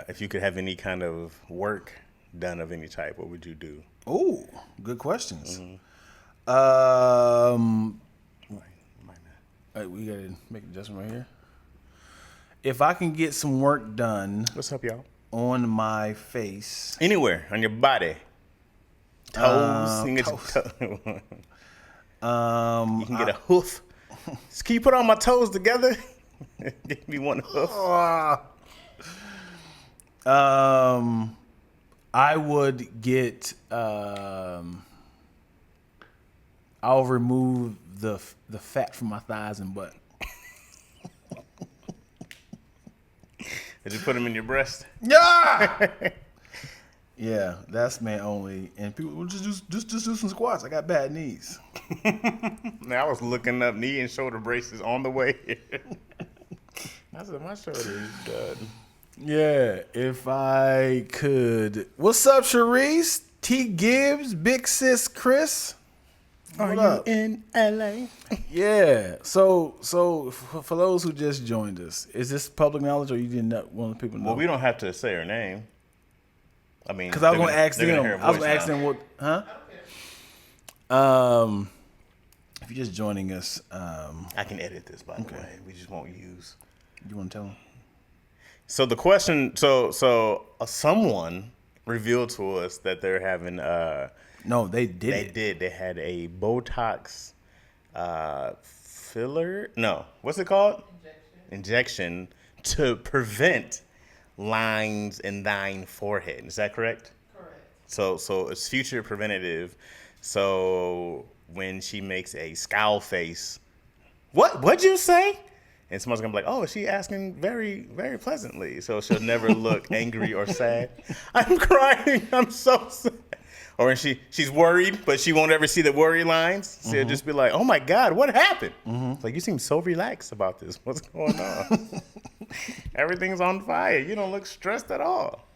if you could have any kind of work done of any type, what would you do? Oh, good questions. We gotta make an adjustment right here. If I can get some work done What's up, y'all? on my face, Anywhere on your body, toes. You can get toes. your you can get a hoof. Can you put all my toes together? Give me one hoof. I would get. I'll remove the fat from my thighs and butt. Did you put them in your breast? Yeah. Yeah, that's man only. And people will just do some squats. I got bad knees. Man, I was looking up knee and shoulder braces on the way here. I said, my shoulder is done. Yeah, if I could. What's up, Sharice? T. Gibbs, Big Sis Chris. Are What you up? in LA? Yeah. So for those who just joined us, is this public knowledge or you didn't want people to know? Well, we don't have to say her name. I mean, Because I was going to ask they're gonna them. hear her I was going to voice ask now. them what, if you're just joining us, I can edit this, by the way. We just won't use. you want to tell them? So the question, someone revealed to us that they're having, No, they did they it. did. They had a Botox filler. No, what's it called? Injection to prevent lines in thine forehead. Is that correct? Correct. So it's future preventative. So when she makes a scowl face, what'd you say? And someone's gonna be like, oh, she asking very, very pleasantly. So she'll never look angry or sad. I'm crying. I'm so sad. Or when she's worried, but she won't ever see the worry lines. She'll just be like, oh my God, what happened? It's like, you seem so relaxed about this. What's going on? Everything's on fire. You don't look stressed at all.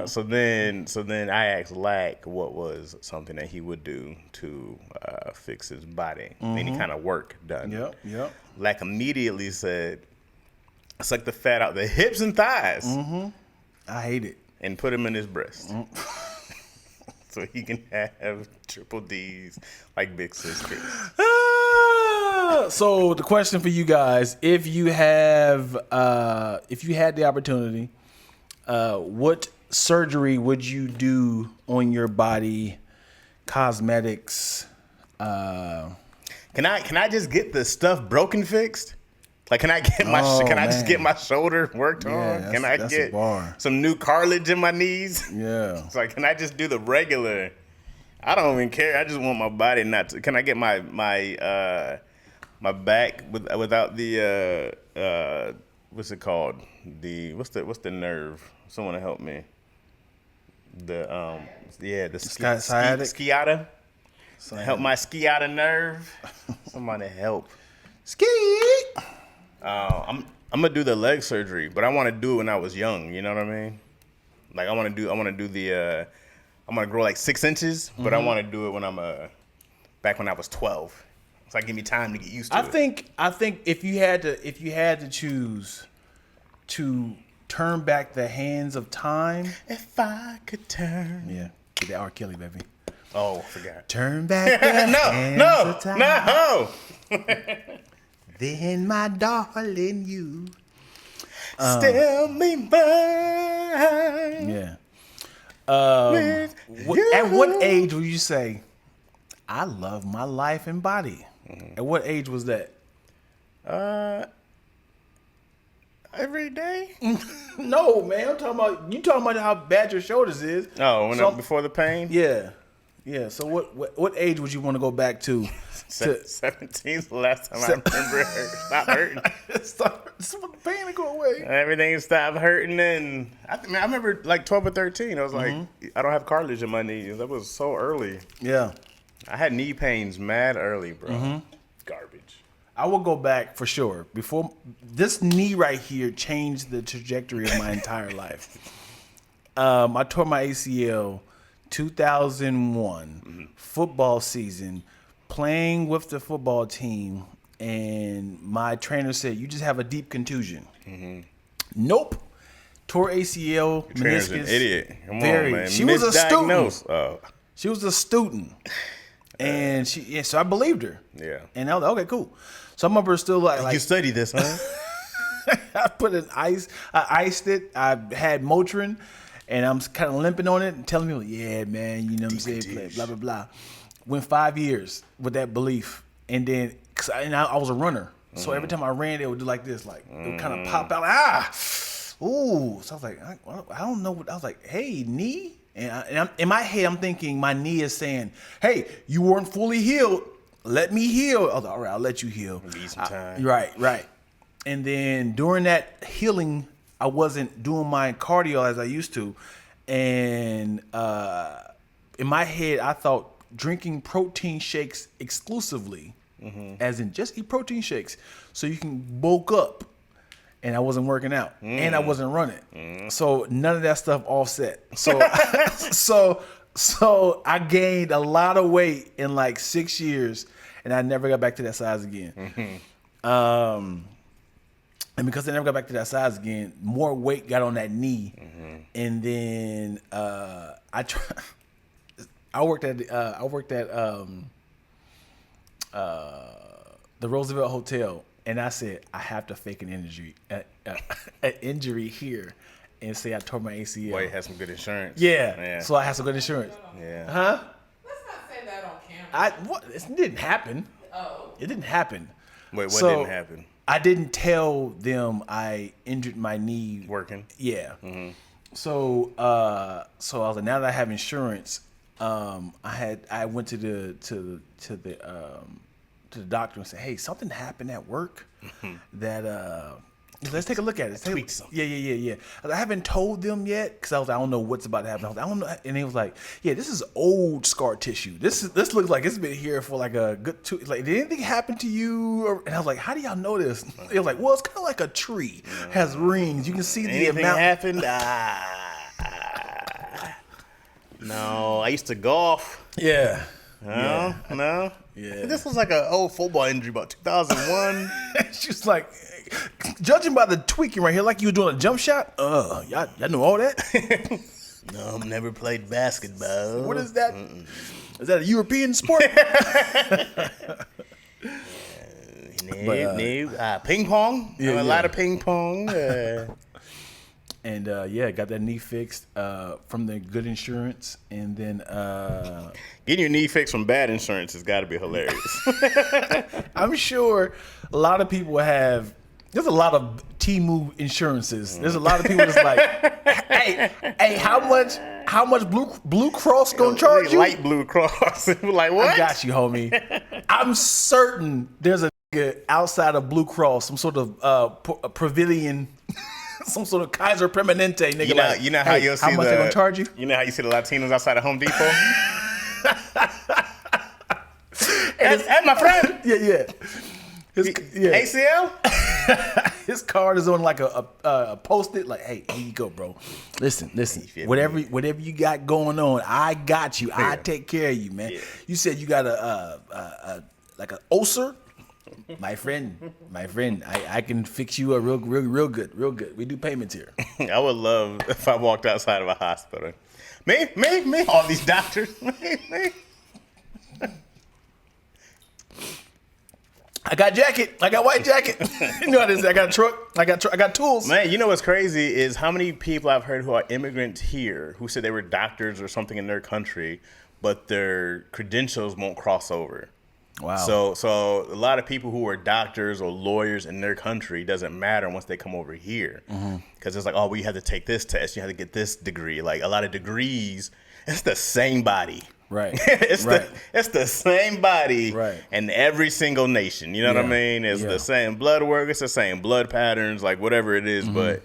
So then I asked Lack what was something that he would do to fix his body, any kind of work done. Yep. Lack immediately said, suck the fat out the hips and thighs I hate it. and put him in his breast. So he can have triple D's like Big Sis Chris. So the question for you guys: if you had the opportunity, what surgery would you do on your body? Cosmetics. Can I just get the stuff broken fixed? Like, can I get my I just get my shoulder worked on? Can I that's a get bar. some new cartilage in my knees? Yeah. It's like, can I just do the regular? I don't even care. I just want my body not to. Can I get my back without the what's it called? What's the nerve? Someone help me. The sciatic? sciata. Help my sciata nerve. Somebody help. Ski. I'm gonna do the leg surgery, but I want to do it when I was young. You know what I mean? Like I want to do the. I'm gonna grow like 6 inches, but I want to do it when I'm back when I was 12. It's like give me time to get used to it. I think if you had to choose to turn back the hands of time. If I could turn. Yeah. Get that R. Kelly, baby. Oh, I forgot. Turn back the hands of time. No. Then my darling, you. Still me mine. Yeah. With At what you. age would you say, I love my life and body? At what age was that? Every day. No, man. I'm talking about how bad your shoulders is. Oh, before the pain. Yeah. Yeah. So what age would you want to go back to? 17's the last time I remember it stopped hurting. Start the pain to go away. Everything stopped hurting, and I remember like 12 or 13. I was like, I don't have cartilage in my knees. That was so early. Yeah. I had knee pains mad early, bro. Garbage. I will go back for sure. Before this knee right here changed the trajectory of my entire life. I tore my ACL 2001 football season, playing with the football team, and my trainer said, "You just have a deep contusion." Nope. tore ACL, Trainer's meniscus. an idiot. Come on, Very. man. She was a student. Misdiagnosed. Oh, She was a student, and so I believed her. yeah. And I was like, okay, cool. So I remember still like You study this, huh? I put I iced it. I had Motrin, and I'm kind of limping on it and telling people, yeah, man, you know what I'm saying, blah, blah, blah. Went 5 years with that belief. And then, I was a runner. So every time I ran, it would do like this. Like, it would kind of pop out, like, ooh. So I was like, I don't know what, I was like, hey, knee? And in my head, I'm thinking my knee is saying, hey, you weren't fully healed. Let me heal. I was like, all right, I'll let you heal. Need some time. Right. And then during that healing, I wasn't doing my cardio as I used to. And in my head, I thought drinking protein shakes exclusively, as in just eat protein shakes so you can bulk up. And I wasn't working out, and I wasn't running. So none of that stuff offset. So so I gained a lot of weight in like 6 years, and I never got back to that size again. And because I never got back to that size again, more weight got on that knee, and then I worked at the Roosevelt Hotel, and I said I have to fake an injury here, and say I tore my ACL. Boy, you had some good insurance. Yeah. So I had some good insurance. Yeah. Huh? Let's not say that on camera. It didn't happen. Oh. It didn't happen. Wait, what didn't happen? I didn't tell them I injured my knee. Working. Yeah. So I was like, now that I have insurance, I went to the doctor and said, hey, something happened at work that let's take a look at it. Tweak something. Yeah. I haven't told them yet because I don't know what's about to happen. I was like, I don't know. And he was like, yeah, this is old scar tissue. This looks like it's been here for like a good like, did anything happen to you? And I was like, how do y'all know this? He was like, well, it's kind of like a tree. Has rings. You can see Anything the amount. happened? No, I used to golf. Yeah. No. Yeah. This was like an old football injury about 2001. She's like, judging by the tweaking right here, like you were doing a jump shot. Y'all know all that? No, I've never played basketball. What is that? Is that a European sport? Ping pong. Yeah, A lot of ping pong. And got that knee fixed from the good insurance, and then Getting your knee fixed from bad insurance has got to be hilarious. I'm sure a lot of people have. There's a lot of T-Move insurances. There's a lot of people that's like, hey, how much Blue Cross gonna charge you? Light Blue Cross. Like what? I got you, homie. I'm certain there's a nigga outside of Blue Cross, some sort of Pavilion. Some sort of Kaiser Permanente nigga. You know how you'll see how much they gonna charge you? You know how you see the Latinos outside of Home Depot? That's my friend. Yeah. ACL? His card is on like a post-it. Like, hey, here you go, bro. Listen. Whatever you got going on, I got you. I take care of you, man. Yeah. You said you got a ulcer. My friend, I can fix you a real good. We do payments here. I would love if I walked outside of a hospital. Me, all these doctors, me. I got jacket. I got white jacket. You know what it is. I got a truck. I got tools. Man, you know what's crazy is how many people I've heard who are immigrants here who said they were doctors or something in their country, but their credentials won't cross over. Wow. So a lot of people who are doctors or lawyers in their country doesn't matter once they come over here. Because it's like, oh, well, you have to take this test. You have to get this degree. Like a lot of degrees, it's the same body. Right. It's the same body right. in every single nation. You know what I mean? It's the same blood work. It's the same blood patterns, like whatever it is. But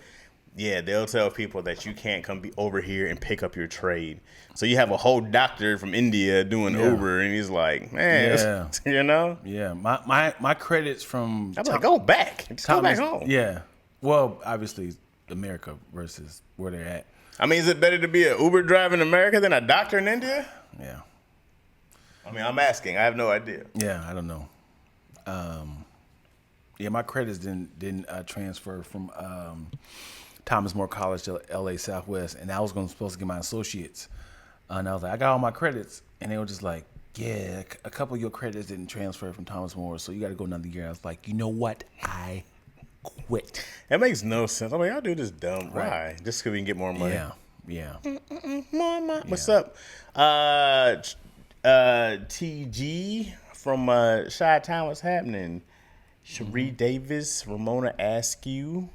yeah, they'll tell people that you can't come be over here and pick up your trade. So you have a whole doctor from India doing Uber, and he's like, man, you know? Yeah, my credits from... I'm like, go back. Just go back home. Yeah. Well, obviously, America versus where they're at. I mean, is it better to be an Uber driver in America than a doctor in India? Yeah. I mean, I'm asking. I have no idea. Yeah, I don't know. My credits didn't transfer from Thomas More College, LA Southwest, and I was supposed to get my associates. And I was like, I got all my credits, and they were just like, yeah, a couple of your credits didn't transfer from Thomas More, so you got to go another year. I was like, you know what? I quit. That makes no sense. I'm like, y'all do this dumb. Right. Why? Just because we can get more money. Yeah. More money. What's up? TG from Chi-Town, what's happening? Cherie Davis, Ramona Askew.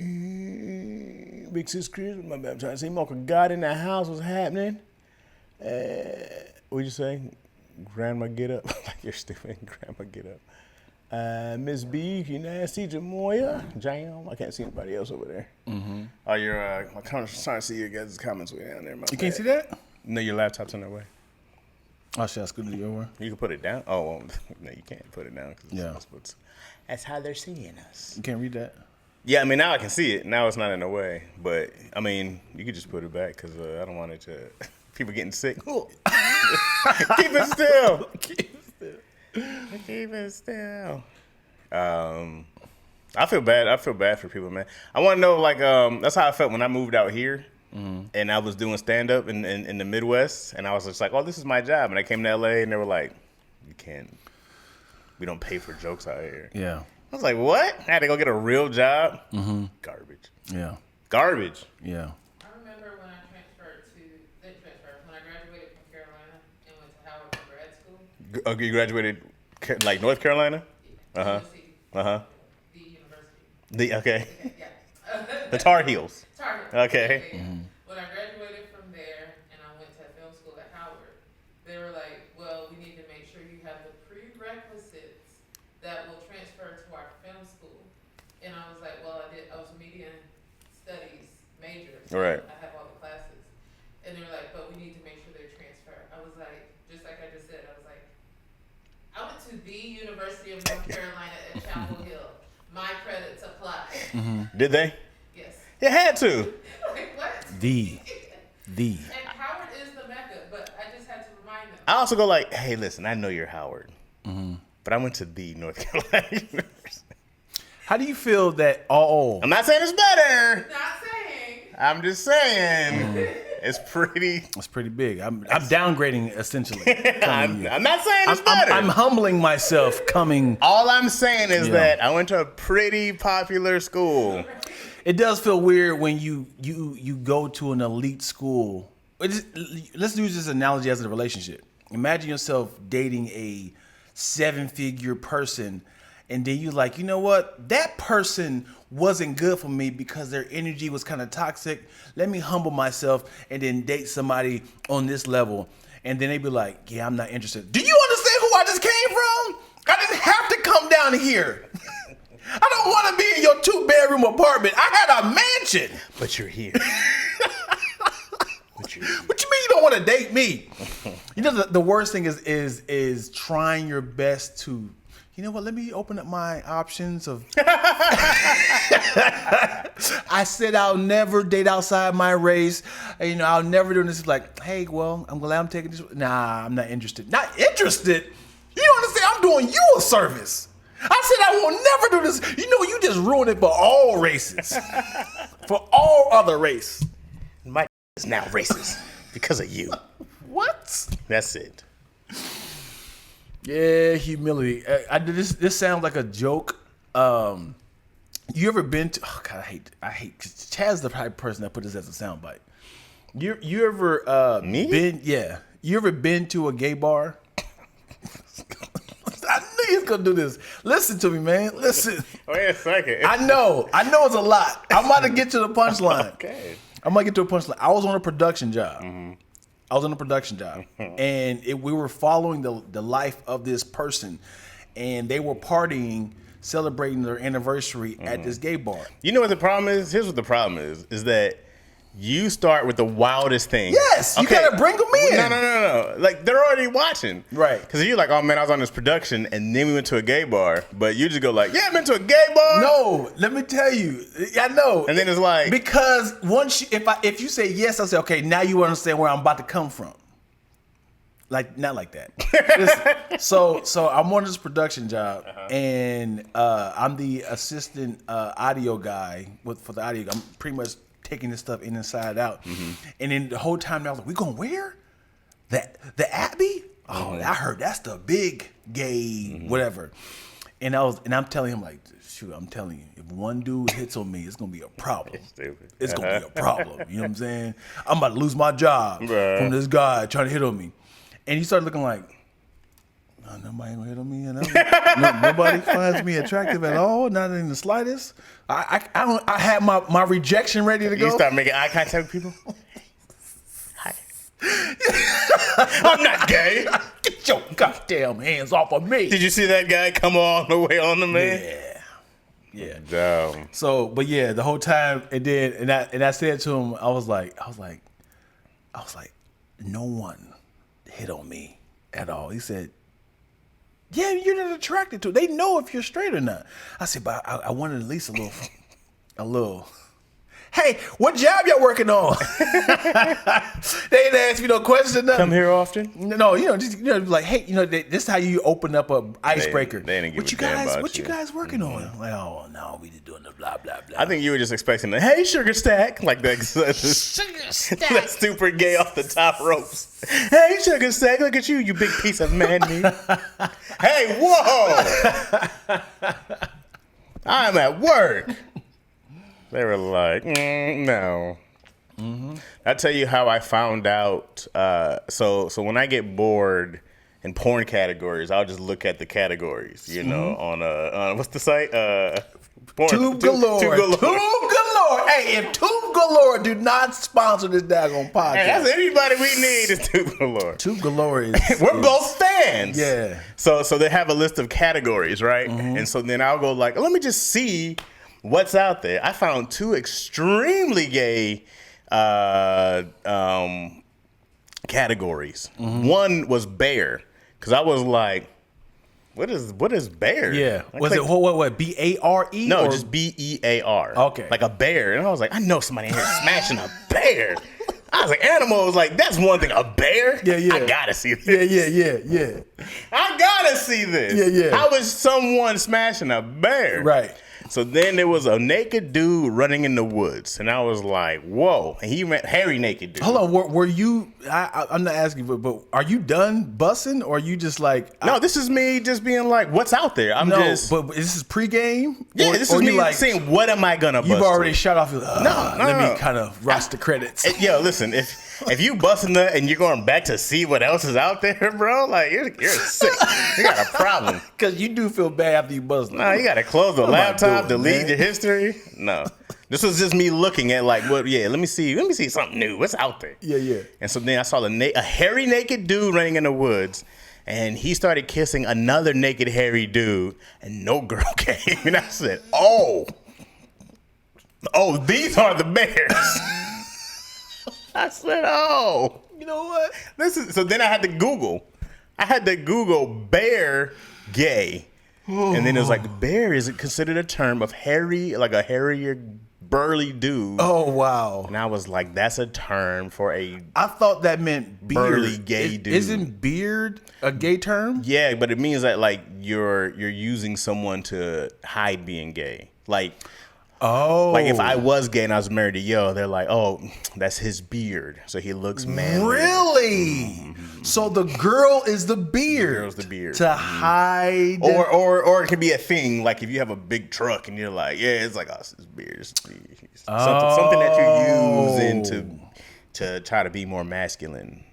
Big Sis Chris, my bad, I'm trying to say Mocha God in the house, what's happening? What'd you say? Grandma get up. Like you're stupid. Grandma get up. Miss B, you nasty, Jamoya, Jam. I can't see anybody else over there. Mm-hmm. Oh, you're. I'm trying to see your guys' comments way down there. You can't see that? No, your laptop's in that way. Oh, should I scoot it over? You can put it down. Oh, well, no, you can't put it down. Yeah. That's how they're seeing us. You can't read that? Yeah, I mean, now I can see it. Now it's not in the way. But, I mean, you could just put it back because I don't want it to... People getting sick. Keep it still. Keep it still. I feel bad. I feel bad for people, man. I want to know, like, that's how I felt when I moved out here. Mm-hmm. And I was doing stand-up in the Midwest. And I was just like, oh, this is my job. And I came to L.A. and they were like, you can't... We don't pay for jokes out here. Yeah. I was like, what? I had to go get a real job? Mm-hmm. Garbage. Yeah. Garbage. Yeah. I remember when I when I graduated from Carolina and went to Howard for grad school. You graduated, like, North Carolina? Uh-huh. Uh-huh. The university. Okay. Yeah. The Tar Heels. Tar Heels. Okay. Yeah. Mm-hmm. When I graduated from there and I went to film school at Howard, they were like, well, we need to make sure you have the prerequisites that will transfer to our film school. And I was like, well, I was a media studies major. So right. I have all the classes. And they were like, but we need to make sure they transfer. I was like, just like I just said, I was like, I went to the University of North Carolina at Chapel Hill. My credits apply. Mm-hmm. Did they? Yes. It had to. Like, what? The. And Howard is the Mecca, but I just had to remind them. I also go like, hey, listen, I know you're Howard. Mm-hmm. But I went to the North Carolina University. How do you feel that? Oh, I'm not saying it's better. Not saying. I'm just saying it's pretty. It's pretty big. I'm downgrading essentially. I'm not saying it's better. I'm humbling myself. All I'm saying is that I went to a pretty popular school. It does feel weird when you go to an elite school. Let's use this analogy as a relationship. Imagine yourself dating a 7-figure person, and then you're like, you know what? That person wasn't good for me because their energy was kind of toxic. Let me humble myself and then date somebody on this level. And then they be like, yeah, I'm not interested. Do you understand who I just came from? I didn't have to come down here. I don't want to be in your 2-bedroom apartment. I had a mansion. But you're here. What you mean you don't want to date me? You know, the worst thing is trying your best to, you know what, let me open up my options of. I said I'll never date outside my race. You know, I'll never do this. Like, hey, well, I'm glad I'm taking this. Nah, I'm not interested. Not interested? You don't understand? I'm doing you a service. I said I will never do this. You know, you just ruined it for all races. For all other race. My is now racist because of you. What? That's it. Yeah, humility. This sounds like a joke. You ever been to? Oh God, I hate. Chaz the type of person that put this as a soundbite. You ever Me? been? Yeah. You ever been to a gay bar? I knew he's gonna do this. Listen to me, man. Listen. Wait a second. I know it's a lot. I'm about to get to the punchline. Okay. I'm gonna get to a punchline. I was on a production job. And we were following the life of this person, and they were partying, celebrating their anniversary at this gay bar. You know what the problem is? Here's what the problem is that you start with the wildest thing. Yes, you gotta bring them in. No. Like, they're already watching. Right. Because you're like, oh, man, I was on this production, and then we went to a gay bar. But you just go like, yeah, I've been to a gay bar. No, let me tell you. I know. And then it's like. Because if you say yes, I say, okay, now you understand where I'm about to come from. Like not like that. So I'm on this production job, and I'm the assistant audio guy for the audio. I'm pretty much taking this stuff inside out, and then the whole time I was like, "We going where? The Abbey? Oh, I heard that's the big gay whatever." And I'm telling him like, "Shoot, I'm telling you, if one dude hits on me, it's gonna be a problem. It's gonna be a problem. You know what I'm saying? I'm about to lose my job from this guy trying to hit on me." And he started looking like, "Oh, nobody gonna hit on me, nobody finds me attractive at all, not in the slightest." I had my rejection ready to go. You start making eye contact with people. Hi. I'm not gay. Get your goddamn hands off of me. Did you see that guy come all the way on the man? Yeah. Damn. So, but yeah, the whole time it did, and I said to him, I was like, no one hit on me at all. He said, "Yeah, you're not attracted to it. They know if you're straight or not." I said, "But I wanted at least a little. Hey, what job y'all working on?" They didn't ask me no questions or nothing. Come here often? No, just like, hey, this is how you open up a icebreaker. They didn't give a damn about What you you. guys working on? I'm like, oh no, we just doing the blah blah blah. I think you were just expecting the "Hey, sugar stack," like that. Sugar stack. That's super gay off the top ropes. "Hey, sugar stack, look at you, you big piece of man meat." Hey, whoa! I'm at work. They were like, no. I'll tell you how I found out. So when I get bored in porn categories, I'll just look at the categories, on what's the site? Porn. Tube Galore. Tube Galore. Tube Galore. Hey, if Tube Galore do not sponsor this daggone podcast. Hey, that's anybody we need is Tube Galore. Tube Galore is... We're both fans. Yeah. So they have a list of categories, right? And so then I'll go like, let me just see what's out there. I found 2 extremely gay categories. One was bear, because I was like, what is bear? Yeah. I Was clicked- it what BARE? No, or? just BEAR. Okay. Like a bear. And I was like, I know somebody in here smashing a bear. I was like, animals, like, that's one thing. A bear? Yeah. I gotta see this. Yeah. I gotta see this. Yeah. How is someone smashing a bear? Right. So then there was a naked dude running in the woods, and I was like, "Whoa!" And he meant hairy naked dude. Hold on, were you? I'm not asking, but are you done bussing, or are you just like? No, this is me just being like, "What's out there?" I'm just. but this is pregame. Yeah, this is me like saying, "What am I gonna?" You've bust already to? shot off. No. Let me kind of rush the credits. Yo, listen, if you busting that and you're going back to see what else is out there, bro, like you're sick. You got a problem. Because you do feel bad after you bust. No, you gotta close the What am I laptop, doing, delete man? your history. No, this was just me looking at like, what? Yeah, let me see something new. What's out there? Yeah. And so then I saw a hairy naked dude running in the woods, and he started kissing another naked hairy dude, and no girl came. And I said, "Oh, these are the bears." I said, "Oh, You know what? So then I had to Google. Bear gay. And then it was like, bear is considered a term of hairy, like a hairier, burly dude. Oh wow! And I was like, that's a term for a I thought that meant beard. burly gay dude. Isn't beard a gay term? Yeah, but it means that like you're using someone to hide being gay. Like if I was gay and I was married to Yo, they're like, oh, that's his beard, so he looks manly. Really? So the girl is the beard. The girl's the beard. To hide. Or it can be a thing, like if you have a big truck and you're like, yeah, it's like, oh, it's his beard. Something that you're using to try to be more masculine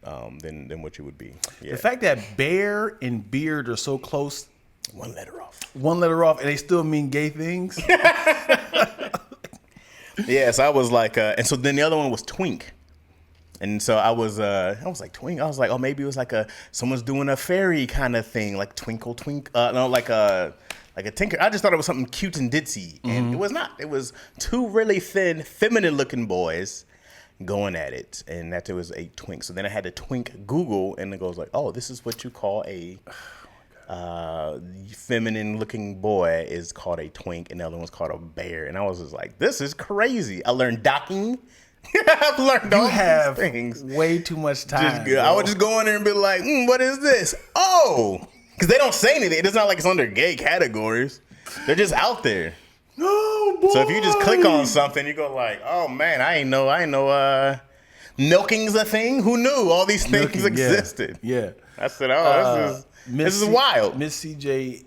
than what you would be. Yeah. The fact that bear and beard are so close, One letter off, and they still mean gay things. Yeah, so I was like, and so then the other one was twink. And so I was like twink. I was like, oh, maybe it was like someone's doing a fairy kind of thing, like twinkle twink. Like a tinker. I just thought it was something cute and ditzy, and it was not. It was 2 really thin, feminine-looking boys going at it, and that it was a twink. So then I had to twink Google, and it goes like, oh, this is what you call a feminine-looking boy is called a twink, and the other one's called a bear. And I was just like, this is crazy. I learned docking. I've learned all You have these things. way too much time. Just good. I would just go in there and be like, what is this? Oh, because they don't say anything. It's not like it's under gay categories. They're just out there. Oh boy. So if you just click on something, you go like, oh man, I ain't know. Milking's a thing. Who knew all these things Milking, existed? Yeah. I said, oh, this is wild. Miss CJ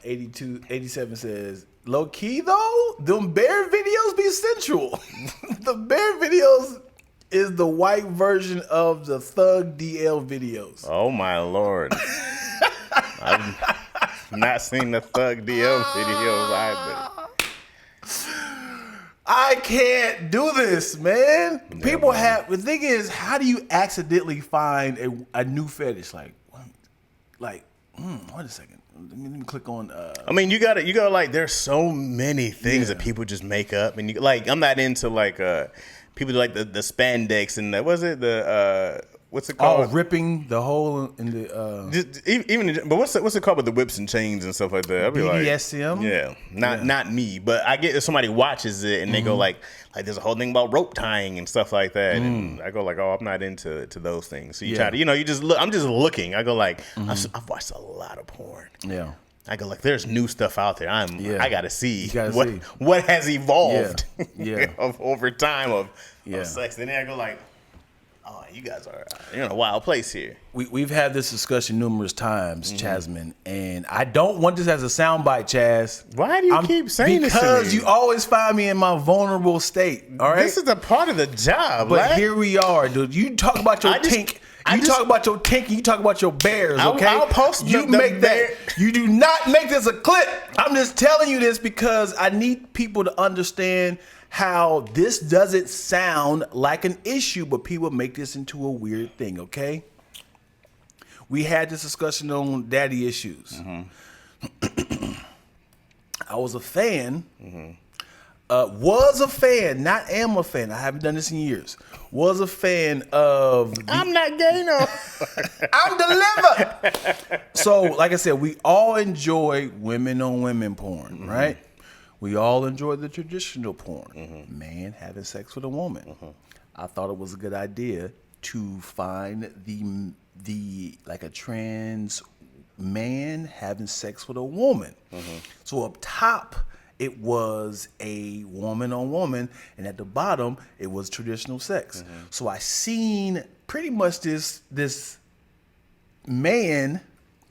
87 says, low key though, them bear videos be sensual. The bear videos is the white version of the Thug DL videos. Oh my Lord. I've not seen the Thug DL videos either. I can't do this, man. People have, the thing is, how do you accidentally find a new fetish? Wait a second. Let me click on. I mean, you gotta like. There's so many things that people just make up, and I'm not into like people do like the spandex and what's it called? Oh, ripping the hole in the. But what's it called with the whips and chains and stuff like that? I'd be BDSM. Like, not me, but I get if somebody watches it and they go like there's a whole thing about rope tying and stuff like that, and I go like, oh, I'm not into those things. So you try to, you just look. I'm just looking. I go like, I've watched a lot of porn. Yeah. I go like, there's new stuff out there. I gotta see see. what has evolved Yeah. over time of sex. And then I go like, oh, you guys you're in a wild place here. We've had this discussion numerous times, Chasman, and I don't want this as a soundbite, Chaz. Why do you keep saying this to me? Because you always find me in my vulnerable state. All right, this is a part of the job. But here we are, dude. You talk about your tink. Talk about your tink. You talk about your bears. Okay, I'll post you make that. You do not make this a clip. I'm just telling you this because I need people to understand how this doesn't sound like an issue, but people make this into a weird thing, okay? We had this discussion on daddy issues. I was a fan, not am a fan. I haven't done this in years. Was a fan of... I'm not gay, no. I'm delivered. So, like I said, we all enjoy women on women porn, right? We all enjoy the traditional porn, man having sex with a woman. I thought it was a good idea to find the like a trans man having sex with a woman. So up top, it was a woman on woman, and at the bottom, it was traditional sex. So I seen pretty much this man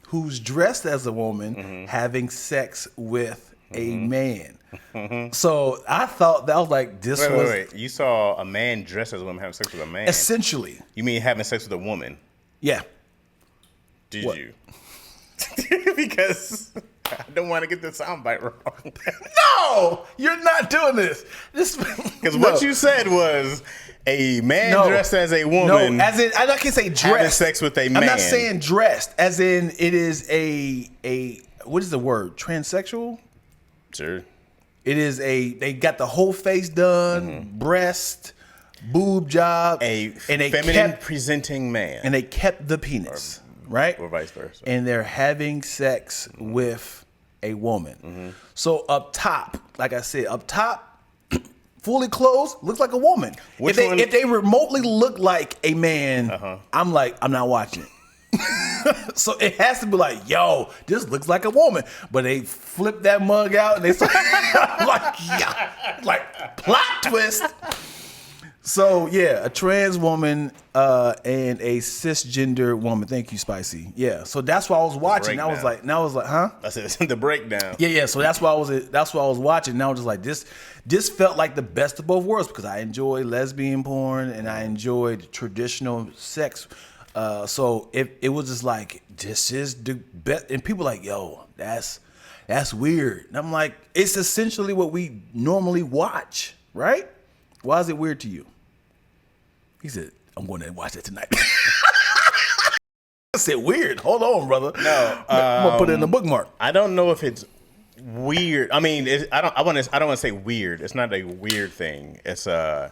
who's dressed as a woman having sex with a man. So I thought that was like Wait. You saw a man dressed as a woman having sex with a man? Essentially. You mean having sex with a woman? Yeah. Did you? Because I don't want to get the soundbite wrong. No, you're not doing this. Because what you said was a man dressed as a woman. No, as in I can't say dressed. Having sex with a man. I'm not saying dressed. As in it is a what is the word? Transsexual? Sure. It is they got the whole face done, breast, boob job, and a feminine presenting man, and they kept the penis, right, or vice versa, and they're having sex with a woman. So up top, like I said, fully clothed, looks like a woman. If they remotely look like a man, I'm not watching it. So it has to be like, yo, this looks like a woman. But they flip that mug out and they start like plot twist. So yeah, a trans woman and a cisgender woman. Thank you, Spicy. Yeah. So that's what I was watching. I was like, huh? I said it's the breakdown. Yeah. So that's why I was watching. Now I was just like, this felt like the best of both worlds because I enjoy lesbian porn and I enjoyed traditional sex. So it was just like, this is the best. And people like, yo, that's weird. And I'm like, it's essentially what we normally watch, right? Why is it weird to you? He said, I'm going to watch that tonight. I said, weird. Hold on, brother. No, I'm going to put it in the bookmark. I don't know if it's weird. I mean, I don't want to say weird. It's not a weird thing. It's I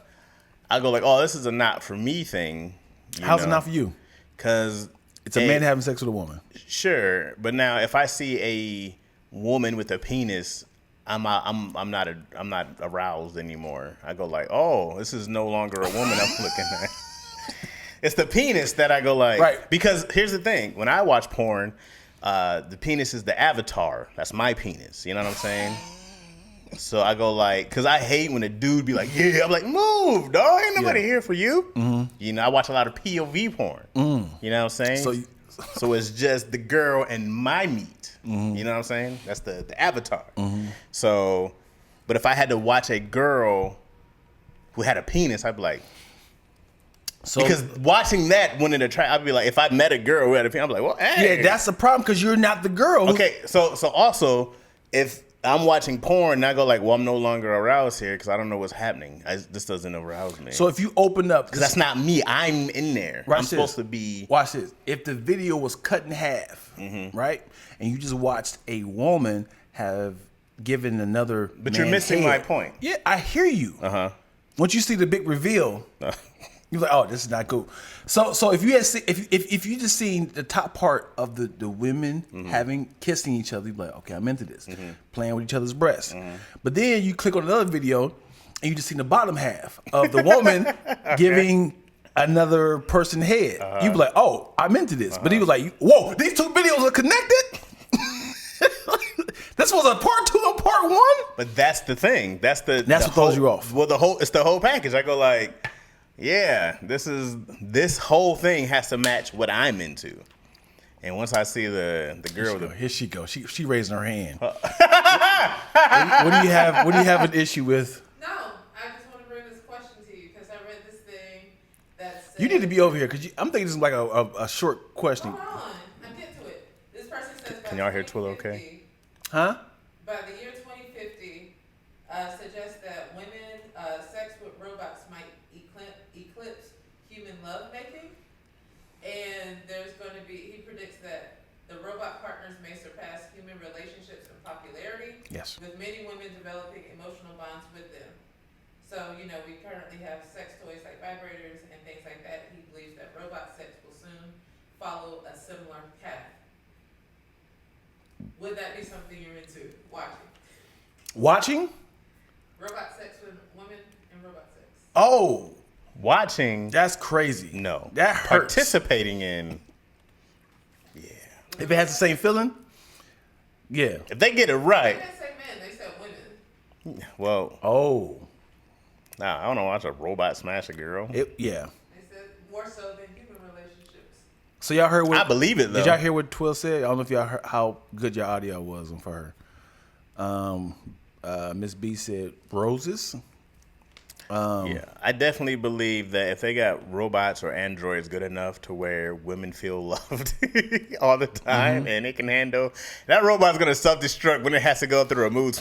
go like, oh, this is a not for me thing. How's it not for you? Because it's a man having sex with a woman. Sure, but now if I see a woman with a penis I'm not aroused anymore. I go like, oh, this is no longer a woman I'm looking at. It's the penis that I go like, right. Because here's the thing: when I watch porn, the penis is the avatar. That's my penis. You know what I'm saying? So I go like, because I hate when a dude be like, yeah, I'm like, move, dog. Ain't nobody here for you. Mm-hmm. You know, I watch a lot of POV porn. You know what I'm saying? So it's just the girl and my meat. Mm-hmm. You know what I'm saying? That's the avatar. Mm-hmm. So, but if I had to watch a girl who had a penis, I'd be like, because watching that wouldn't attract. I'd be like, if I met a girl who had a penis, I'd be like, well, hey. Yeah, that's the problem because you're not the girl. Okay, so also, if I'm watching porn and I go like, well, I'm no longer aroused here because I don't know what's happening. This doesn't arouse me. So if you open up, because that's not me. I'm in there. I'm supposed to be. Watch this. If the video was cut in half, right, and you just watched a woman have given another, but you're missing my point. Yeah, I hear you. Once you see the big reveal, you're like, oh, this is not cool. So if you had if you just seen the top part of the women having kissing each other, you'd be like, okay, I'm into this, playing with each other's breasts. But then you click on another video and you just seen the bottom half of the woman giving another person head. You'd be like, oh, I'm into this. But he was like, whoa, these two videos are connected. This was a part 2 and part 1. But that's the thing. That's what throws you off. Well, it's the whole package. I go like, yeah, this whole thing has to match what I'm into. And once I see the girl, here she goes. She raising her hand. What do you have an issue with? No, I just want to bring this question to you because I read this thing that said, you need to be over here because I'm thinking this is like a short question. Hold on, I'm getting to it. This person says, can y'all hear Twill okay? Huh? By the year 2050, suggests that women sex with robots might eclipse human lovemaking, and there's going to be. He predicts that the robot partners may surpass human relationships in popularity. Yes. With many women developing emotional bonds with them. So we currently have sex toys like vibrators and things like that. He believes that robot sex will soon follow a similar path. Would that be something you're into watching? Watching? Robot sex with women and robot sex. Oh, watching? That's crazy. No, that hurts. Participating in. Yeah. If it has the same feeling. Yeah. If they get it right. They didn't say men. They said women. Well. Oh. Nah, I don't know. Watch a robot smash a girl. Yeah. They said more so than human relationships. So y'all heard what I believe it though. Did y'all hear what Twill said? I don't know if y'all heard how good your audio was for her. Miss B said roses. Yeah, I definitely believe that if they got robots or androids good enough to where women feel loved all the time and it can handle, that robot's gonna self-destruct when it has to go through a mood.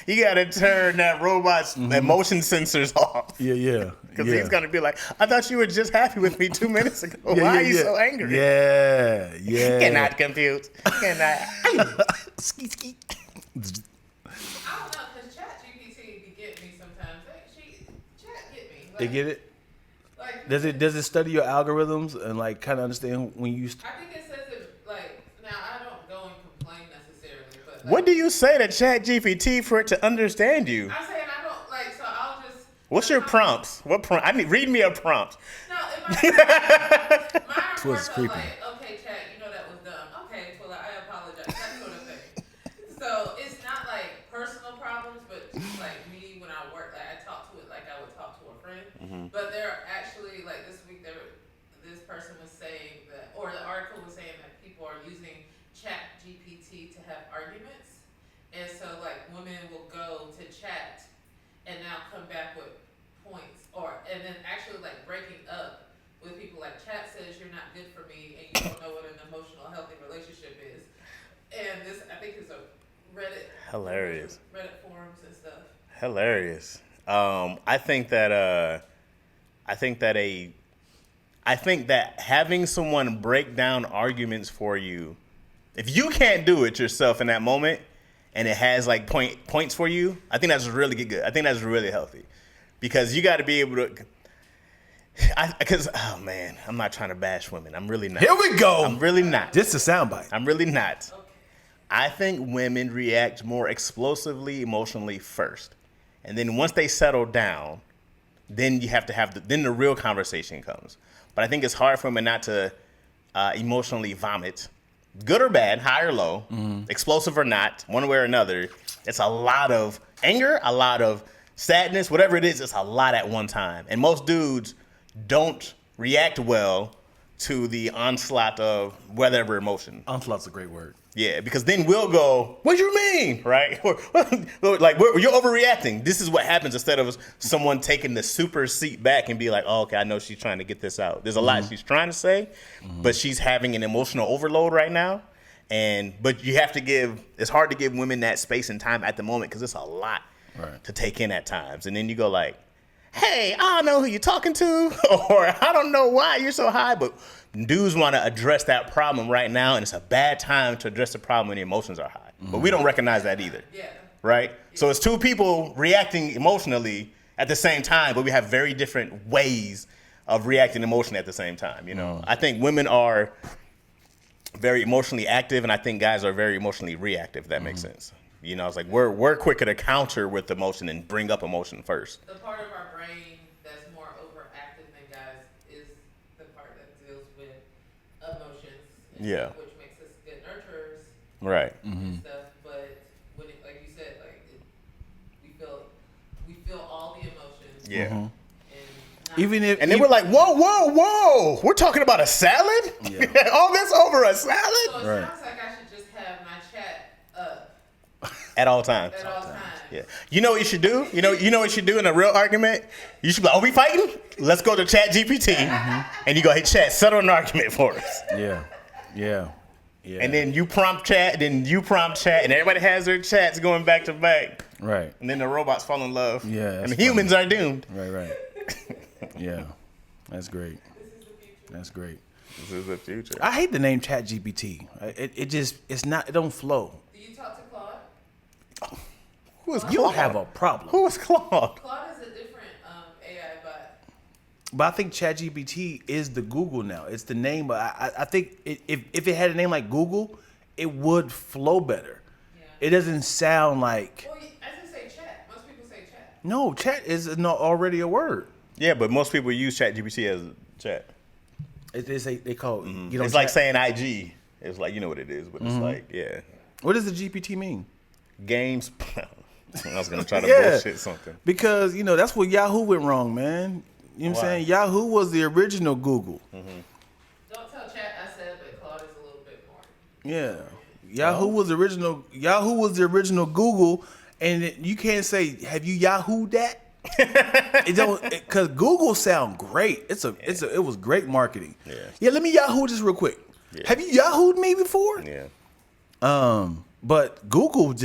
You gotta turn that robot's emotion sensors off. Yeah. Because he's gonna be like, I thought you were just happy with me 2 minutes ago. Why are you so angry? Yeah. Cannot compute. Cannot. Skeet. I don't know, because ChatGPT be getting me sometimes. Chat get me. They get it? Like, Does it study your algorithms and like kind of understand when you? I think it says it like now. I don't go and complain necessarily, but What do you say to ChatGPT for it to understand you? I'm saying I don't like. So I'll just. What's your prompts? What prompt? Read me a prompt. No, it might. Twas creepy. Like, okay, chat, that was dumb. Okay, well, I apologize. That sort of thing. So it's not like personal problems, but just like me when I work, like I talk to it like I would talk to a friend. But there are actually like this week this person was saying that, or the article was saying that people are using Chat GPT to have arguments, and so like women will go to chat and now come back with points, and then actually like breaking up with people like chat says you're not good for me and you don't know what an emotional healthy relationship is, and this I think is a Reddit forums and stuff. Hilarious. I think that having someone break down arguments for you, if you can't do it yourself in that moment, and it has like points for you, I think that's really good. I think that's really healthy, because you got to be able to. Because oh man, I'm not trying to bash women. I'm really not. Here we go. I'm really not. Just a soundbite. I'm really not. Okay. I think women react more explosively, emotionally first. And then once they settle down, then you have to have then the real conversation comes. But I think it's hard for women not to emotionally vomit, good or bad, high or low, explosive or not, one way or another. It's a lot of anger, a lot of sadness, whatever it is, it's a lot at one time. And most dudes don't react well to the onslaught of whatever emotion. Onslaught's a great word. Yeah, because then we'll go, what do you mean? Right? Like, you're overreacting. This is what happens instead of someone taking the super seat back and be like, oh, okay, I know she's trying to get this out. There's a lot she's trying to say, but she's having an emotional overload right now. But you have to it's hard to give women that space and time at the moment because it's a lot to take in at times. And then you go like, hey, I don't know who you're talking to, or I don't know why you're so high, but dudes want to address that problem right now, and it's a bad time to address the problem when the emotions are high. But we don't recognize that either, right? So it's two people reacting emotionally at the same time, but we have very different ways of reacting emotionally at the same time, you know? I think women are very emotionally active, and I think guys are very emotionally reactive, if that makes sense. You know, it's like we're quicker to counter with emotion and bring up emotion first. The part of our brain that's more overactive than guys is the part that deals with emotions, and stuff, which makes us good nurturers, right? And stuff. But when like you said, we feel all the emotions, Yeah. And then we're like, whoa, we're talking about a salad? Yeah. All this over a salad? So it sounds like I should just have my chat up at all times. Yeah. You know what you should do? You know what you should do in a real argument? You should be like, are we fighting? Let's go to Chat GPT. And you go, hey, Chat, settle an argument for us. Yeah. And then you prompt Chat, and everybody has their chats going back to back. Right. And then the robots fall in love. Yeah. And the humans are doomed. Right. Yeah. That's great. That's great. This is the future. I hate the name Chat GPT. It don't flow. Do you talk to Claude? Who is Claude? You have a problem. Who is Claude? Claude is a different AI bot. But I think ChatGPT is the Google now. It's the name. But I think if it had a name like Google, it would flow better. Yeah. It doesn't sound like. Well, I just say chat. Most people say chat. No, chat is not already a word. Yeah, but most people use ChatGPT as chat. They call it. You know, It's like saying IG. It's like, you know what it is, but it's like, yeah. What does the GPT mean? Games. I was going to try to bullshit something. Because, that's where Yahoo went wrong, man. You know what I'm saying? Yahoo was the original Google. Don't tell chat I said, but Claude is a little bit more. Yeah. Yahoo was the original Google, and you can't say, have you Yahooed that? It don't, because Google sound great. It was great marketing. Yeah. Let me Yahoo this real quick. Yeah. Have you Yahooed me before? Yeah. But Google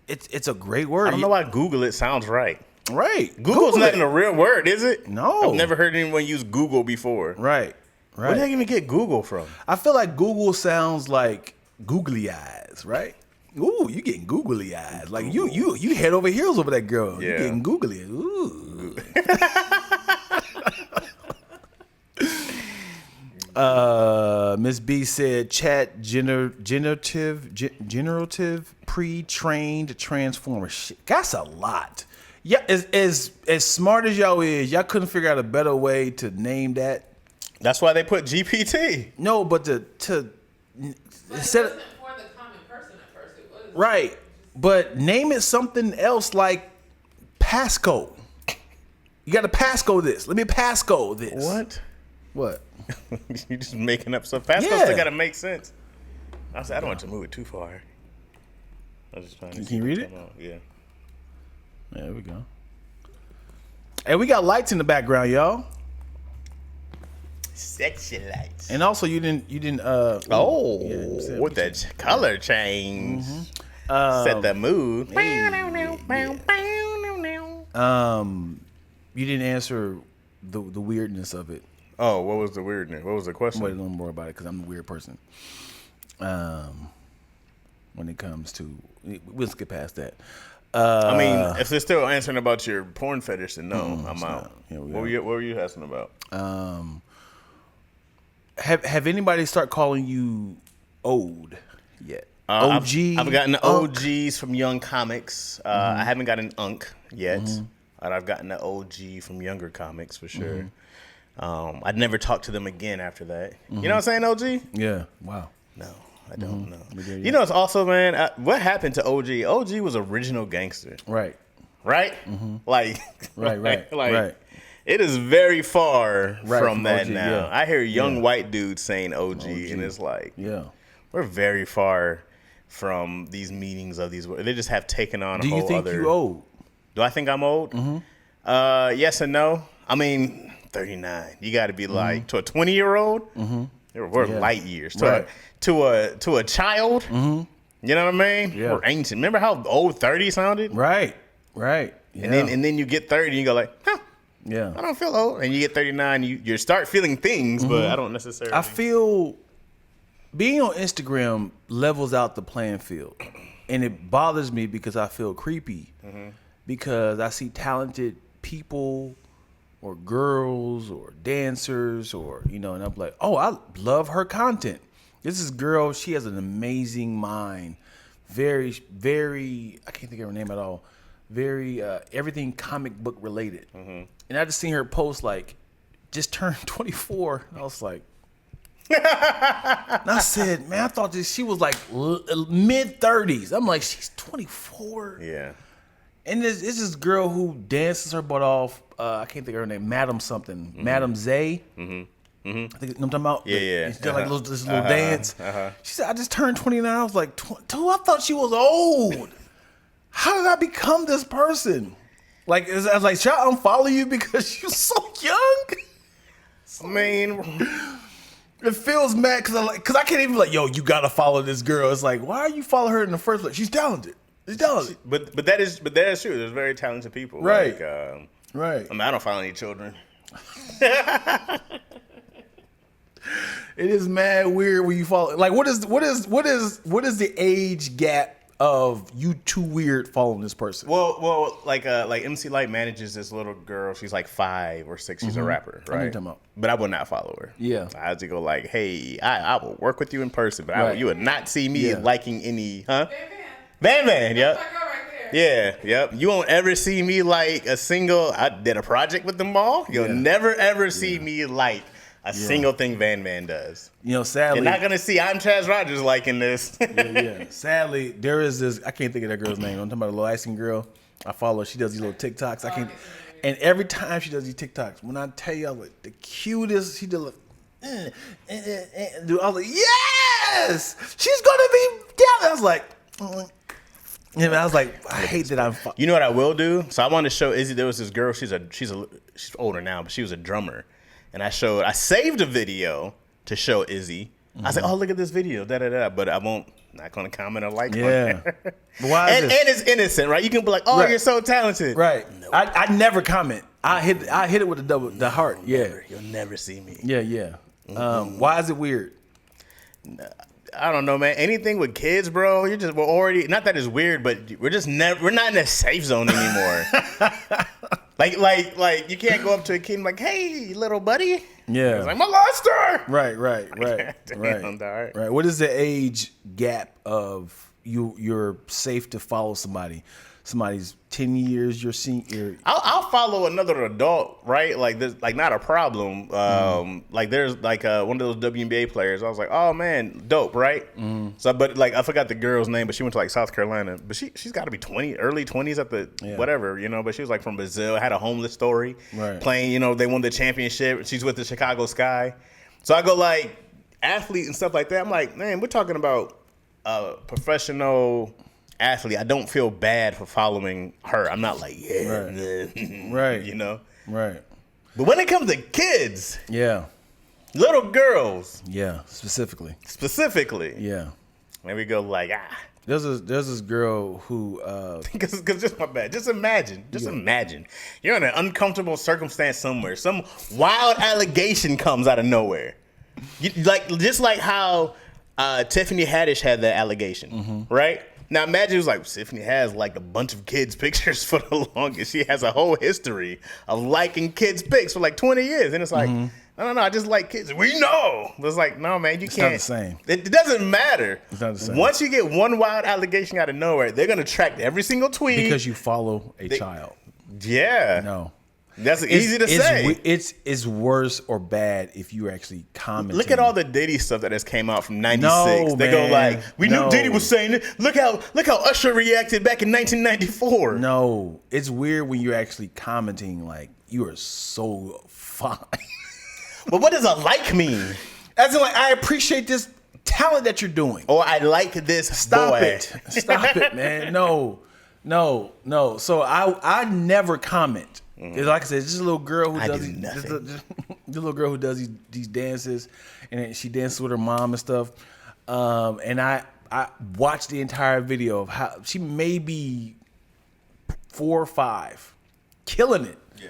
it's a great word. I don't know why Google it sounds right. Right. Google's not even a real word, is it? No. I've never heard anyone use Google before. Right. Where did they even get Google from? I feel like Google sounds like googly eyes, right? Ooh, you getting googly eyes. Like you head over heels over that girl. Yeah. You getting googly. Ooh. Miss B said chat generative pre-trained transformer. Shit, that's a lot. Yeah, as smart as y'all is, y'all couldn't figure out a better way to name that. That's why they put GPT. No, but to instead of For the common person at first, it was. right, but name it something else like passcode. You got to passcode this. Let me passcode this. What? You just making up stuff. Passcodes still got to make sense. I don't want to move it too far. I was just trying to. Can you read it? Yeah. There we go. And we got lights in the background, y'all. Sexy lights. And also, you didn't. With the color change, set the mood. You didn't answer the weirdness of it. Oh, what was the weirdness? What was the question? Wait, don't worry about it because I'm a weird person. When it comes to, we'll skip past that. I mean, if they're still answering about your porn fetish, then no, I'm out. What were you asking about? Have anybody start calling you old yet? OG. I've gotten the Unk? OGs from Young Comics. I haven't gotten Unk yet, but I've gotten the OG from Younger Comics for sure. I'd never talked to them again after that. You know what I'm saying, OG? Yeah. Wow. No, I don't know. Yeah. You know, it's also, man, what happened to OG? OG was original gangster, Right. right? Like, Right. it is very far Right, from from that OG, now. yeah. I hear young white dudes saying OG, and it's like, Yeah. we're very far from these meanings of these words. They just have taken on a Do whole you think other. you old? Do I think I'm old? Yes and no. I mean, 39. You got to be like to a 20-year-old. We're light years Right. to a child. You know what I mean? Yeah. We're ancient. Remember how old 30 sounded? Right. Right. Yeah. And then you get 30 and you go like, huh, yeah. I don't feel old. And you get 39, you start feeling things, but I don't necessarily. I feel being on Instagram levels out the playing field, and it bothers me because I feel creepy because I see talented people or girls or dancers or and I'm like, oh, I love her content. This is girl, she has an amazing mind, very, very, I can't think of her name at all, very everything comic book related. And I just seen her post like just turned 24, and I was like. And I said, man, I thought she was like mid 30s. I'm like, she's 24. Yeah. And it's this girl who dances her butt off. I can't think of her name. Madam something. Madam Zay. I think I'm talking about. Yeah. She did like this little dance. She said, I just turned 29. I was like, dude, I thought she was old. How did I become this person? Like, I was like, should I unfollow you because you're so young? I mean, It feels mad because I can't even be like, yo, you gotta follow this girl. It's like, why are you follow her in the first place? She's talented. She's talented. but that is true. There's very talented people. Right. Like, Right. I mean, I don't follow any children. It is mad weird when you follow. Like, what is the age gap of you too weird following this person? Well, like MC Light manages this little girl. She's like 5 or 6. She's a rapper, I know right? you're talking about. But I would not follow her. Yeah. I had to go like, hey, I will work with you in person, but Right. you would not see me Yeah. liking any, huh? Van. Van, yep. That's my girl right there. Yeah, yep. You won't ever see me like a single. I did a project with them all. You'll Yeah. never ever see me like a single thing Van Man does. Sadly, You're not gonna see I'm Chaz Rogers liking this. yeah. Sadly, there is this. I can't think of that girl's name. I'm talking about a little icing girl. I follow her. She does these little TikToks. I can't. And every time she does these TikToks, when I tell you, I was like the cutest. She did like, dude. I was like, yes, she's gonna be down. I was like, and I was like, I hate that I'm. You know what I will do? So I want to show Izzy. There was this girl. She's older now, but she was a drummer, and I saved a video to show Izzy. I said, "Oh, look at this video, da da da." But I won't. Not gonna comment or like. Yeah. On it. Why is and this? it's innocent, right? You can be like, "Oh, Right. you're so talented." Right. No, I never comment. I hit it with the heart. Yeah. you'll never see me. Yeah. Why is it weird? I don't know, man. Anything with kids, bro. We're already, not that it's weird, but we're not in a safe zone anymore. like you can't go up to a kid and be like, hey, little buddy. Yeah. It's like, my monster. Right. Right. What is the age gap of you're safe to follow somebody? Somebody's 10 years your senior. I'll follow another adult, right? Like this, like not a problem. Like there's like one of those WNBA players. I was like, oh man, dope, right? So, but like I forgot the girl's name, but she went to like South Carolina. But she's got to be early 20s at the whatever, But she was like from Brazil, had a homeless story, Right. playing. They won the championship. She's with the Chicago Sky. So I go like athlete and stuff like that. I'm like, man, we're talking about professional athlete. I don't feel bad for following her. I'm not like, Right. Right. But when it comes to kids, Yeah. little girls Yeah. Specifically. Yeah. there we go like, There's this girl who because just my bad. Just imagine you're in an uncomfortable circumstance somewhere. Some wild allegation comes out of nowhere. Just like how Tiffany Haddish had that allegation, right? Now imagine it was like Tiffany has like a bunch of kids' pictures for the longest. She has a whole history of liking kids' pics for like 20 years. And it's like, No, I just like kids. We know. But it's like, no, man, you It's can't. not the same. It doesn't matter. It's not the same. Once you get one wild allegation out of nowhere, they're gonna track every single tweet. Because you follow a child. Yeah. No. That's easy to say. It's worse or bad if you actually comment. Look at all the Diddy stuff that has came out from '96. No, they go man. like, we No. knew Diddy was saying it. Look how Usher reacted back in 1994. No, it's weird when you're actually commenting like you are so fine. But what does a like mean? As in, like, I appreciate this talent that you're doing. Or I like this. Stop boy. it. Stop it, man. No. So I never comment. It's like I said, it's just a little girl who I does do these, nothing. just a little girl who does these dances, and she dances with her mom and stuff. And I watched the entire video of how she may be 4 or 5, killing it. Yeah.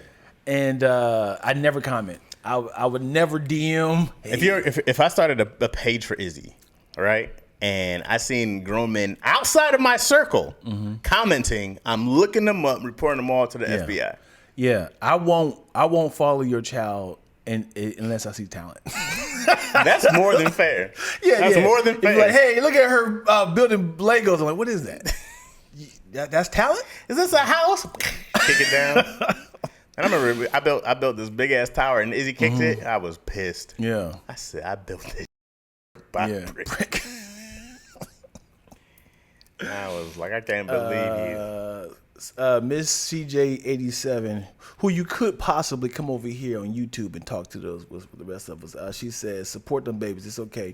And I never comment. I would never DM. If I started a page for Izzy, all right, and I seen grown men outside of my circle commenting, I'm looking them up, reporting them all to the FBI. Yeah, I won't follow your child unless I see talent. That's more than fair. That's more than fair. It's like, hey, look at her building Legos. I'm like, what is that? That's talent? Is this a house? Kick it down. And I remember I built this big ass tower, and Izzy kicked it. I was pissed. Yeah. I said, I built it by brick. I was like, I can't believe you. Miss CJ87, who you could possibly come over here on YouTube and talk to those with the rest of us. She says, support them babies. It's okay.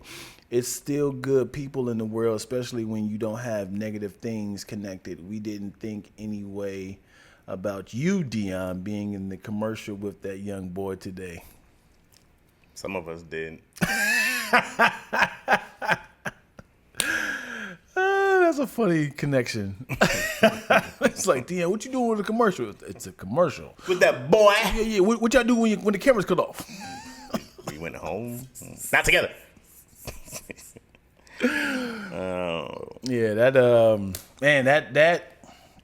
It's still good people in the world, especially when you don't have negative things connected. We didn't think anyway about you, Dion, being in the commercial with that young boy today. Some of us did. That's a funny connection. It's like, Dion, what you doing with a commercial? It's a commercial. With that boy. Yeah. What y'all do when the cameras cut off? We went home. Not together. Yeah,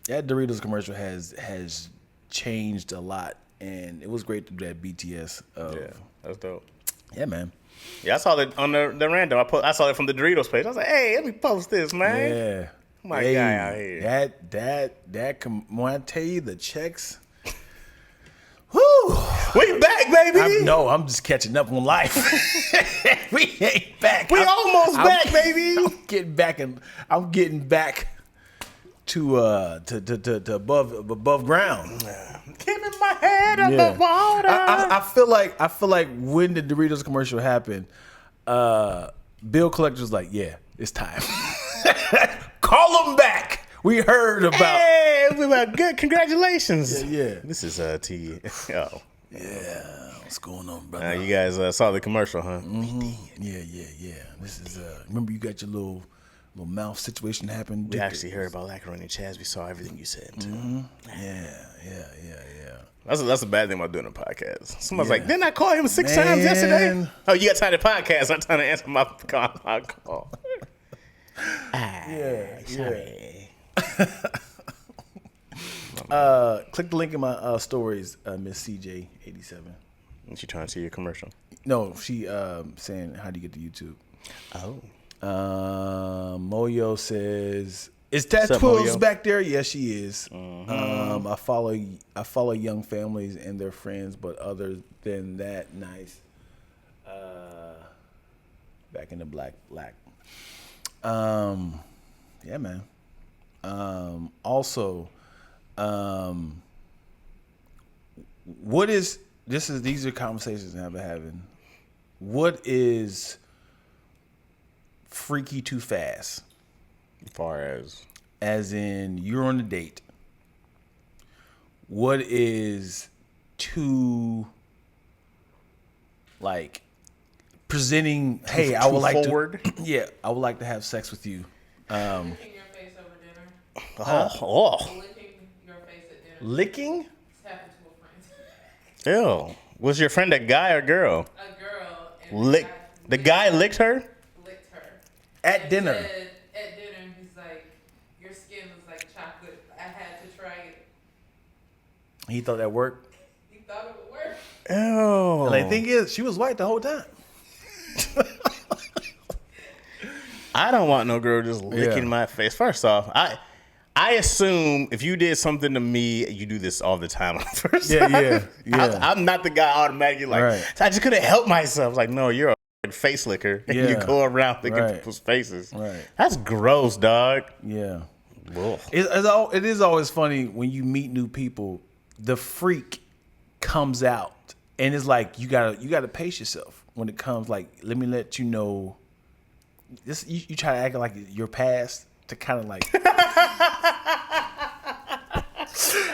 that Doritos commercial has changed a lot, and it was great to do that BTS. Yeah, that's dope. Yeah, man. Yeah, I saw it on the random. I saw it from the Doritos page. I was like, hey, let me post this, man. Yeah. My guy out here. When I tell you the checks, whoo. We back, baby. I'm just catching up on life. We ain't back. We almost back, baby. I'm getting back to above ground. Keeping my head above water. I feel like when the Doritos commercial happened, Bill Collector was like, yeah, it's time. Call them back. We heard about. Hey, we were good. Congratulations. Yeah. This is T. Oh. Yeah. What's going on, brother? You guys saw the commercial, huh? Yeah. This is remember you got your little mouth situation happen. We actually heard about Lackaroni Chaz. We saw everything you said. Yeah. That's a bad thing about doing a podcast. Someone's like, didn't I call him 6 times yesterday? Oh, you got time to podcast. I'm trying to answer my call. Sorry. Click the link in my stories, Miss CJ87. And she trying to see your commercial. No, she saying, how do you get to YouTube? Oh. Moyo says, is Tat What's up, Twills Moyo? back there? Yes, she is. I follow young families and their friends, but other than that, nice. Back in the black. Yeah, man. Also, what is these are conversations I've been having. What is freaky too fast? As far as in you're on a date. What is too like presenting? Hey, I would like forward? to. Yeah, I would like to have sex with you. Licking your face over dinner. Licking your face at dinner. Licking? It's happened to a friend. Ew. Was your friend a guy or girl? A girl. And The guy licked her? Licked her. At And dinner. said, at dinner, he's like, your skin was like chocolate. I had to try it. He thought that worked. He thought it would work. Oh. And like, thing is, she was white the whole time. I don't want no girl just licking my face. First off, I assume if you did something to me, you do this all the time on the first time. Yeah. I'm not the guy automatically like, I just couldn't help myself. Like, no, you're a face licker. And you go around licking people's faces. Right. That's gross, dog. Yeah. Ugh. It is always funny when you meet new people, the freak comes out. And it's like, you gotta pace yourself when it comes, like, let me let you know. This you try to act like your past to kind of like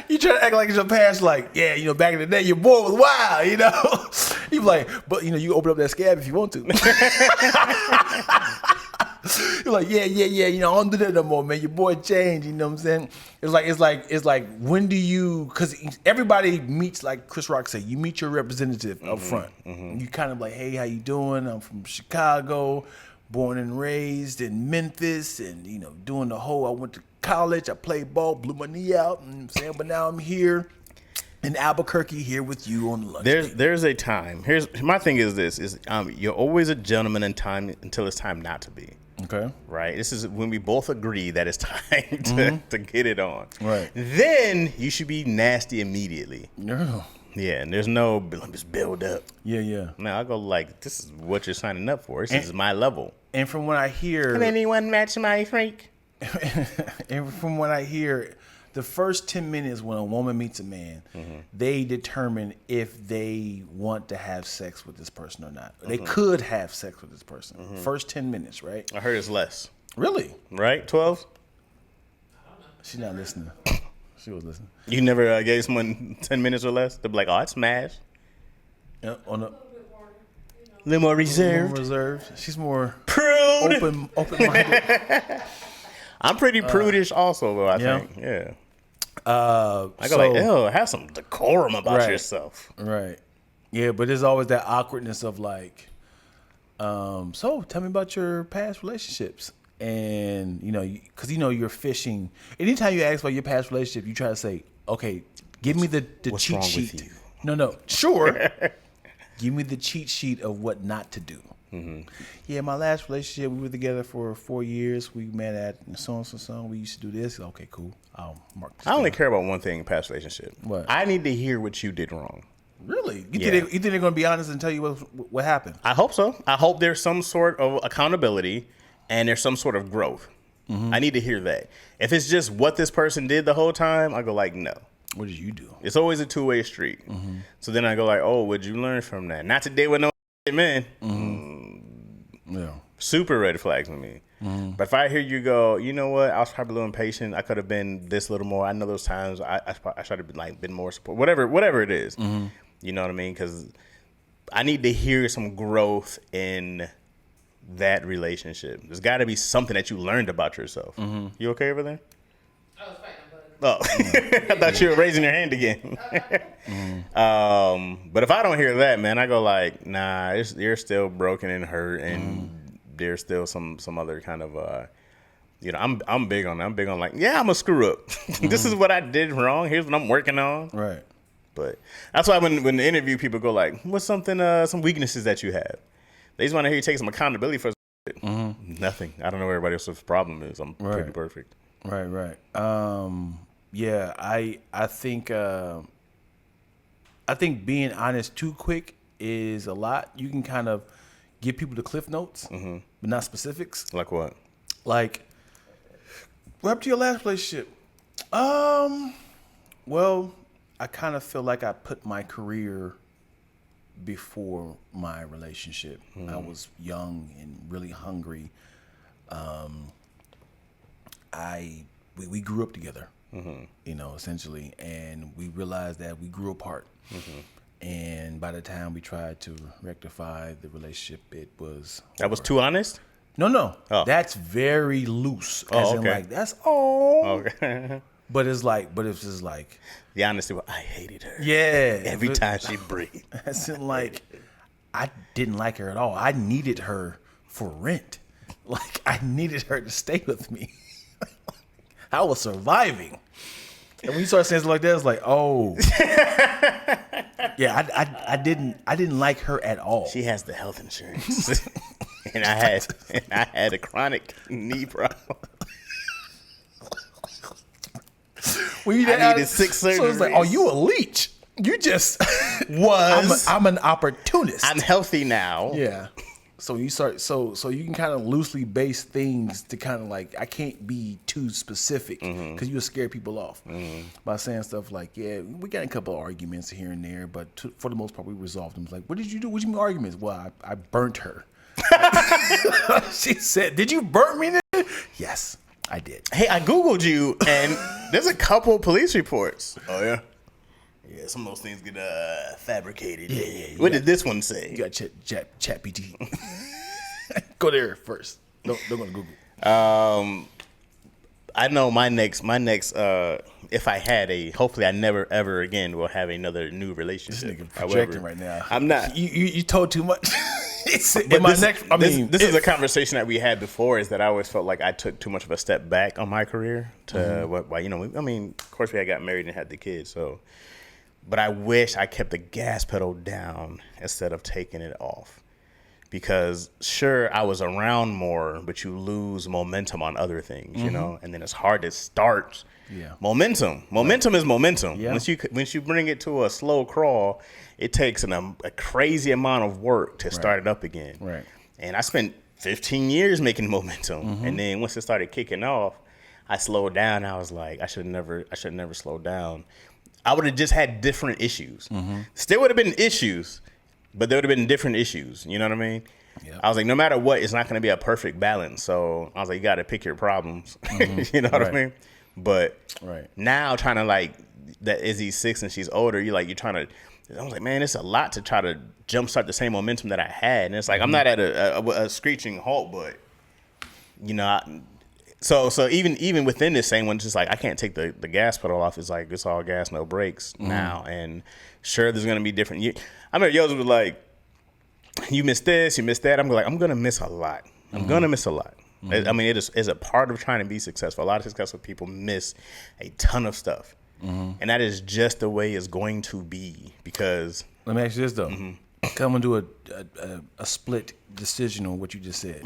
you try to act like it's your past, like, yeah, back in the day your boy was wild, you be like, but you open up that scab if you want to. You're like, yeah, I don't do that no more, man. Your boy changed, you know what I'm saying? It's like when do you, because everybody meets, like Chris Rock said, you meet your representative up front. You kind of like, hey, how you doing? I'm from Chicago, born and raised in Memphis, and doing the whole, I went to college, I played ball, blew my knee out, you know what I'm saying? But now I'm here in Albuquerque, here with you on the lunch. There's a time. Here's my thing is this is you're always a gentleman in time until it's time not to be. Okay. Right. This is when we both agree that it's time to get it on. Right. Then you should be nasty immediately. No. Yeah, and there's no just build up. Yeah. Now I go like, this is what you're signing up for. This is my level. And from what I hear, Can anyone match my freak? and from what I hear, the first 10 minutes when a woman meets a man, they determine if they want to have sex with this person or not. They could have sex with this person. First 10 minutes, right? I heard it's less. Really? Right? 12? She's not listening. She was listening. You never gave someone 10 minutes or less? They'd be like, oh, it's smash. Yeah, on a A little more reserved. reserved. She's more Prude. open-minded. I'm pretty prudish also, though, I think. Yeah. I go like, ew, have some decorum about yourself. Right. Yeah, but there's always that awkwardness of like, so tell me about your past relationships. And, because you're fishing. Anytime you ask about your past relationship, you try to say, okay, give me the What's cheat wrong sheet. with you? No, sure. Give me the cheat sheet of what not to do. Yeah, my last relationship, we were together for 4 years. We met at so. We used to do this. Okay, cool. I'll mark this I only down. care about one thing in past relationship. What? I need to hear what you did wrong. Really? You Yeah. think they're going to be honest and tell you what happened? I hope so. I hope there's some sort of accountability and there's some sort of growth. I need to hear that. If it's just what this person did the whole time, I go like, no. What did you do? It's always a two-way street. So then I go like, oh, what'd you learn from that? Not today with no man. Yeah. Super red flags with me. But if I hear you go, you know what? I was probably a little impatient. I could have been this little more. I know those times I should have been more support. Whatever it is. You know what I mean? Because I need to hear some growth in that relationship. There's got to be something that you learned about yourself. You okay over there? I was fighting a bug. Oh, I thought you were raising your hand again. But if I don't hear that, man, I go like, nah, you're still broken and hurt, and there's still some other kind of, I'm big on that. I'm big on like, yeah, I'm a screw up. This is what I did wrong. Here's what I'm working on. Right. But that's why when the interview people go like, what's something, some weaknesses that you have? They just want to hear you take some accountability for nothing. I don't know what everybody else's problem is. I'm pretty perfect. Right. Yeah, I think being honest too quick is a lot. You can kind of give people the cliff notes, but not specifics. Like what? Like, what happened to your last relationship? Well, I kind of feel like I put my career before my relationship. I was young and really hungry. We grew up together, essentially, and we realized that we grew apart. And by the time we tried to rectify the relationship, it was That was too honest? No. Oh. That's very loose. Oh, As in okay. like, that's all. Okay. But it's just like, The honesty was, I hated her. yeah. Every time she breathed. As in like, I didn't like her at all. I needed her for rent. Like, I needed her to stay with me. I was surviving. And when you start saying something like that, it's like, oh. Yeah, I didn't like her at all. She has the health insurance, and I had a chronic knee problem. Well, you I needed 6 So it's like, surgeries. oh, you a leech? You just Was I'm an opportunist. I'm healthy now? Yeah. So you start so you can kind of loosely base things to kind of like, I can't be too specific because you'll scare people off by saying stuff like, yeah, we got a couple of arguments here and there, but for the most part we resolved them. It's like, what did you do? What do you mean arguments? Well, I burnt her. She said, did you burn me? Yes, I did. Hey, I Googled you, and there's a couple police reports. Oh, yeah? Yeah, some of those things get fabricated. Yeah. What did this one say? You got chat PT. Go there first. Don't go to Google. I know my next if I had hopefully I never ever again will have another new relationship. This nigga projecting right now. I'm not. You told too much. This is a conversation that we had before, is that I always felt like I took too much of a step back on my career to of course we got married and had the kids, so, but I wish I kept the gas pedal down instead of taking it off, because sure, I was around more, but you lose momentum on other things, you know, and then it's hard to start. Yeah. Momentum is momentum. Yeah. Once you bring it to a slow crawl, it takes a crazy amount of work to start it up again. Right. And I spent 15 years making momentum, and then once it started kicking off, I slowed down. I was like, I should never slowed down. I would have just had different issues. Still would have been issues, but there would have been different issues. You know what I mean? Yep. I was like, no matter what, it's not going to be a perfect balance. So I was like, you got to pick your problems. You know what I mean? But now trying to, like, that Izzy's 6 and she's older, I was like, man, it's a lot to try to jumpstart the same momentum that I had. And it's like, I'm not at a screeching halt, but, you know, so even within this same one, it's just like, I can't take the gas pedal off. It's like, it's all gas, no brakes now. And sure, there's going to be different. I remember yours was like, you missed this, you missed that. I'm going to miss a lot. I'm going to miss a lot. I mean, it is a part of trying to be successful. A lot of successful people miss a ton of stuff. And that is just the way it's going to be, because... Let me ask you this, though. Come and do a split decision on what you just said.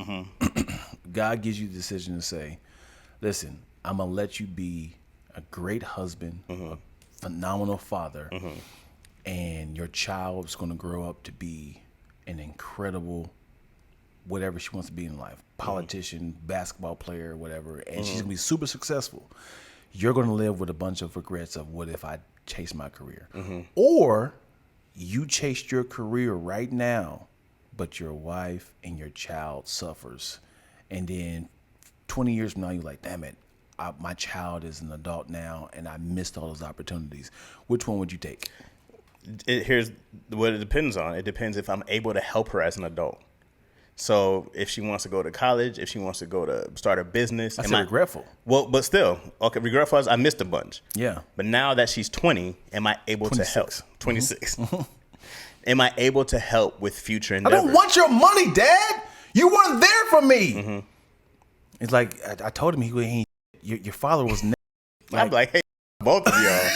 God gives you the decision to say, listen, I'm going to let you be a great husband, a phenomenal father, and your child is going to grow up to be an incredible whatever she wants to be in life, politician, basketball player, whatever, and she's gonna be super successful. You're gonna live with a bunch of regrets of, what if I chased my career? Or you chased your career right now, but your wife and your child suffers, and then 20 years from now you're like, damn it, my child is an adult now and I missed all those opportunities. Which one would you take? Here's what it depends on. It depends if I'm able to help her as an adult. So if she wants to go to college, if she wants to go to start a business. That's regretful. Well, but still, okay, regretful as I missed a bunch. Yeah. But now that she's 20, am I able 26. to help? 26. Am I able to help with future endeavors? I don't want your money, Dad. You weren't there for me. It's like, I told him he ain't. Your father was. I'm like, hey, both of y'all.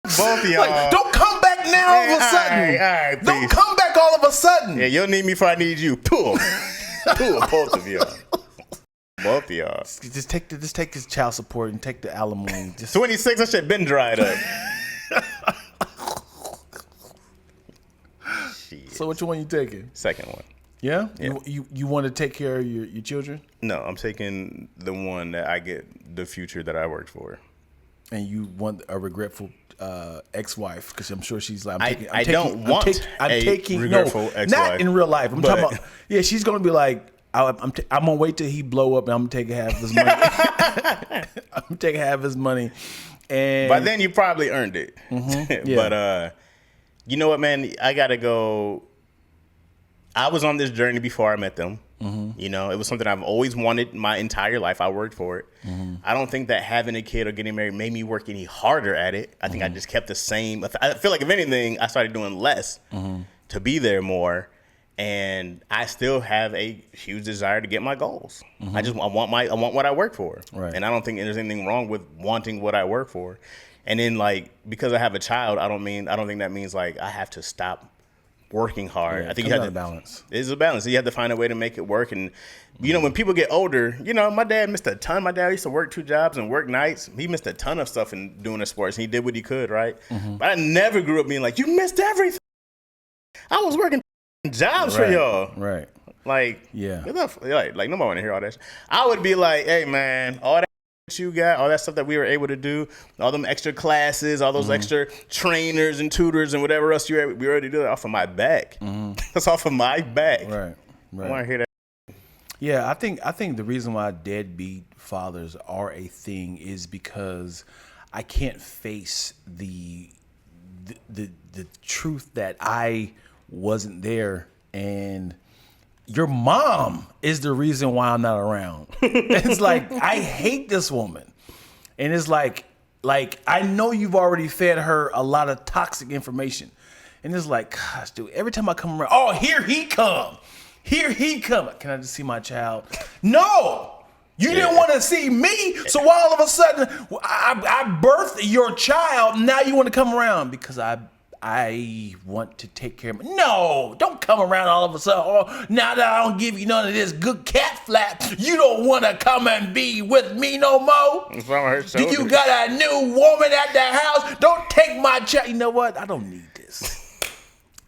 Both of y'all. Like, don't come back now all of a sudden. All right, don't peace. come back all of a sudden. Yeah, you'll need me before I need you. Pull. Both of y'all. Both of y'all. Just take this child support and take the alimony. 26, that shit been dried up. Shit. So which one you taking? Second one. Yeah? Yeah. You want to take care of your children? No, I'm taking the one that I get the future that I worked for. And you want a regretful ex-wife, because I'm sure she's like, I don't want a regretful ex-wife. Not in real life. I'm talking about, yeah, she's going to be like, I'm going to wait till he blow up and I'm going to take half of his money. I'm going to take half of his money. And by then you probably earned it. Yeah. But you know what, man? I got to go. I was on this journey before I met them. You know, it was something I've always wanted my entire life. I worked for it. I don't think that having a kid or getting married made me work any harder at it. I think I just kept the same. I feel like, if anything, I started doing less to be there more. And I still have a huge desire to get my goals. I want what I work for. Right. And I don't think there's anything wrong with wanting what I work for. And then like, because I have a child, I don't think that means like I have to stop working hard. Yeah, I think you you have have to balance. It's a balance. You have to find a way to make it work. And you know, when people get older, you know, my dad missed a ton. My dad used to work 2 jobs and work nights. He missed a ton of stuff in doing the sports. He did what he could, right? But I never grew up being like, you missed everything. I was working jobs for y'all. Right. Like, Yeah. Like nobody want to hear all that shit. I would be like, hey man, all that you got, all that stuff that we were able to do, all them extra classes, all those extra trainers and tutors and whatever else we already do that off of my back. That's off of my back. Right. I want to hear that. Yeah, I think the reason why deadbeat fathers are a thing is because I can't face the truth that I wasn't there, and your mom is the reason why I'm not around. It's like, I hate this woman. And it's like I know you've already fed her a lot of toxic information. And it's like, gosh, dude, every time I come around, oh, here he come. Here he come. Can I just see my child? No! You didn't want to see me, so why all of a sudden I birthed your child, now you want to come around? Because I want to take care of No, don't come around all of a sudden. Oh, now that I don't give you none of this good cat flap, you don't want to come and be with me no more? You got a new woman at the house? Don't take my child. You know what? I don't need this.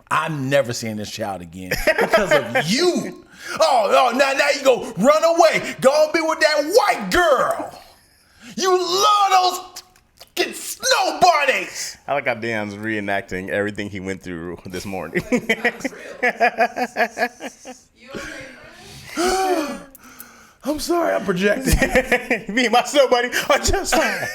I'm never seeing this child again because of you. Oh, now you go run away. Go and be with that white girl. You love those get snow bunnies. I like how Dan's reenacting everything he went through this morning. You okay, friend? I'm sorry, I'm projecting. Me and my snow buddy are just fine.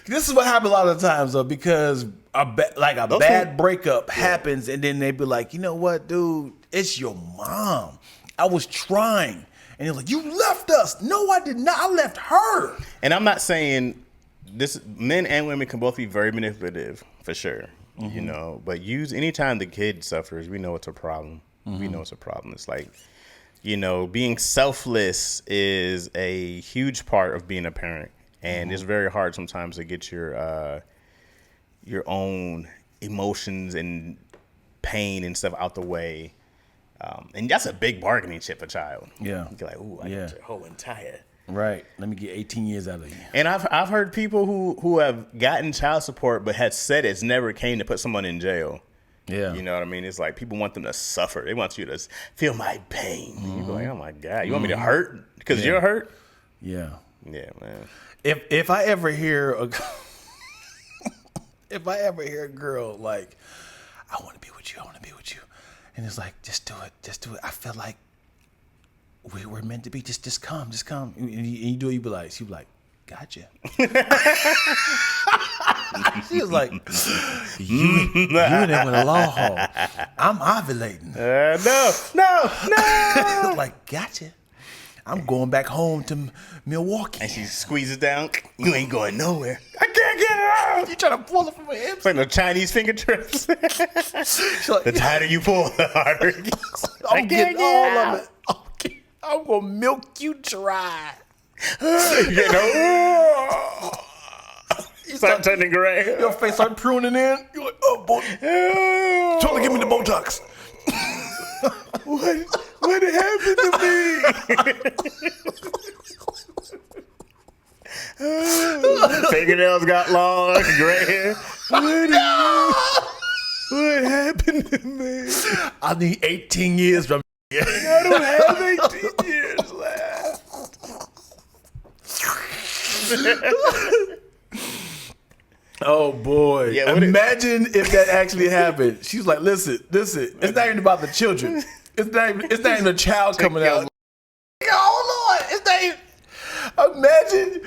This is what happens a lot of times, though, because a bad breakup happens, and then they be like, you know what, dude, it's your mom. I was trying. And they're like, you left us. No, I did not. I left her. And I'm not saying this. Men and women can both be very manipulative, for sure. You know, but anytime the kid suffers, we know it's a problem. We know it's a problem. It's like, you know, being selfless is a huge part of being a parent, and it's very hard sometimes to get your own emotions and pain and stuff out the way. And that's a big bargaining chip for a child. Yeah. You're like, ooh, I got your whole entire. Right. Let me get 18 years out of you. And I've heard people who have gotten child support but had said it's never came to put someone in jail. Yeah. You know what I mean? It's like people want them to suffer. They want you to feel my pain. And you're like, oh my God, you want me to hurt because you're hurt? Yeah. Yeah, man. If I ever hear a girl like, I want to be with you, and it's like, just do it. I feel like we're meant to be. Just come. And you do it. You be like, gotcha. She was like, you in there with a long haul. I'm ovulating. No. Like, gotcha. I'm going back home to Milwaukee. And she squeezes down. You ain't going nowhere. I can't get it out. You trying to pull it from her hips? It's like the Chinese finger trips. Like, the tighter you pull, the harder it gets. I'm getting all of it. Okay. I'm going to milk you dry. You know? You start turning gray. Your face start pruning in. You're like, oh, boy. Trying to give me the Botox. What happened to me? Fingernails got long, gray hair. What happened to me? I need 18 years from you. I don't have 18 years left. Oh boy. Yeah, imagine if that actually happened. She's like, listen, it's not even about the children. It's not even a child coming out. Oh Lord, it's not even. Imagine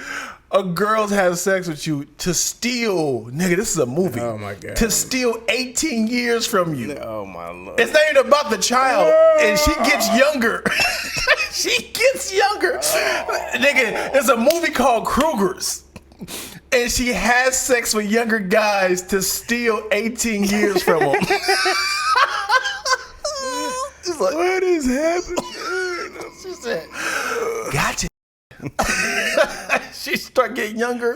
a girl has sex with you to steal, nigga, this is a movie. Oh my God. To steal 18 years from you. Oh my Lord. It's not even about the child. And she gets younger. She gets younger. Nigga, there's a movie called Kruger's. And she has sex with younger guys to steal 18 years from them. She's like, what is happening? she said, gotcha. She start getting younger.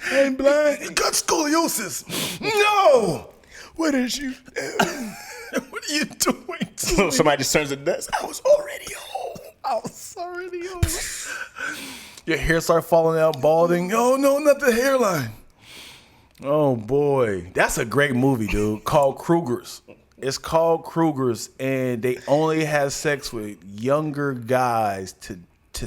I'm blind. You got scoliosis. No. What is you? What are you doing? So somebody just turns to dust. I was already home. Your hair start falling out, balding. Oh no, not the hairline. Oh boy, that's a great movie, dude. Called Kruger's. It's called Kruger's, and they only have sex with younger guys to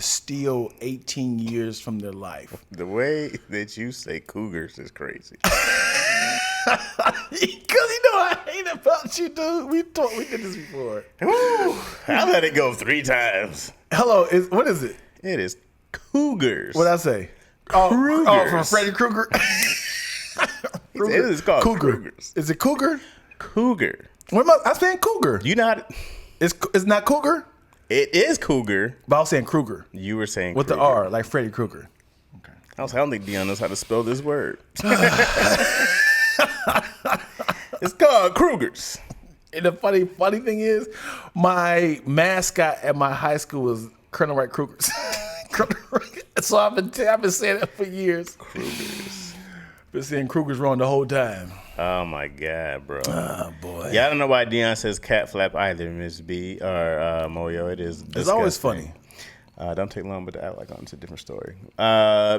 steal 18 years from their life. The way that you say cougars is crazy. Because you know I hate about you, dude. We did this before. Woo, I let it go 3 times. Hello, what is it? It is cougars. What'd I say? Krugers. Oh, from Freddy Krueger. It is called Cougar. Cougars. Is it Cougar? Cougar. What am I saying? Cougar. You not? It's not Cougar, It is cougar. but I was saying Kruger You were saying with the Kruger. R, like Freddy Krueger. Okay. I don't think Dion knows how to spell this word. It's called Krugers. And the funny thing is, my mascot at my high school was Colonel Wright Krugers. So I've been saying that for years. Krugers. Been saying Krugers wrong the whole time. Oh my God, bro. Oh boy. Yeah, I don't know why Dion says cat flap either, Miss B or Moyo. It is. It's always disgusting. funny. Don't take long, but to act like it's a different story.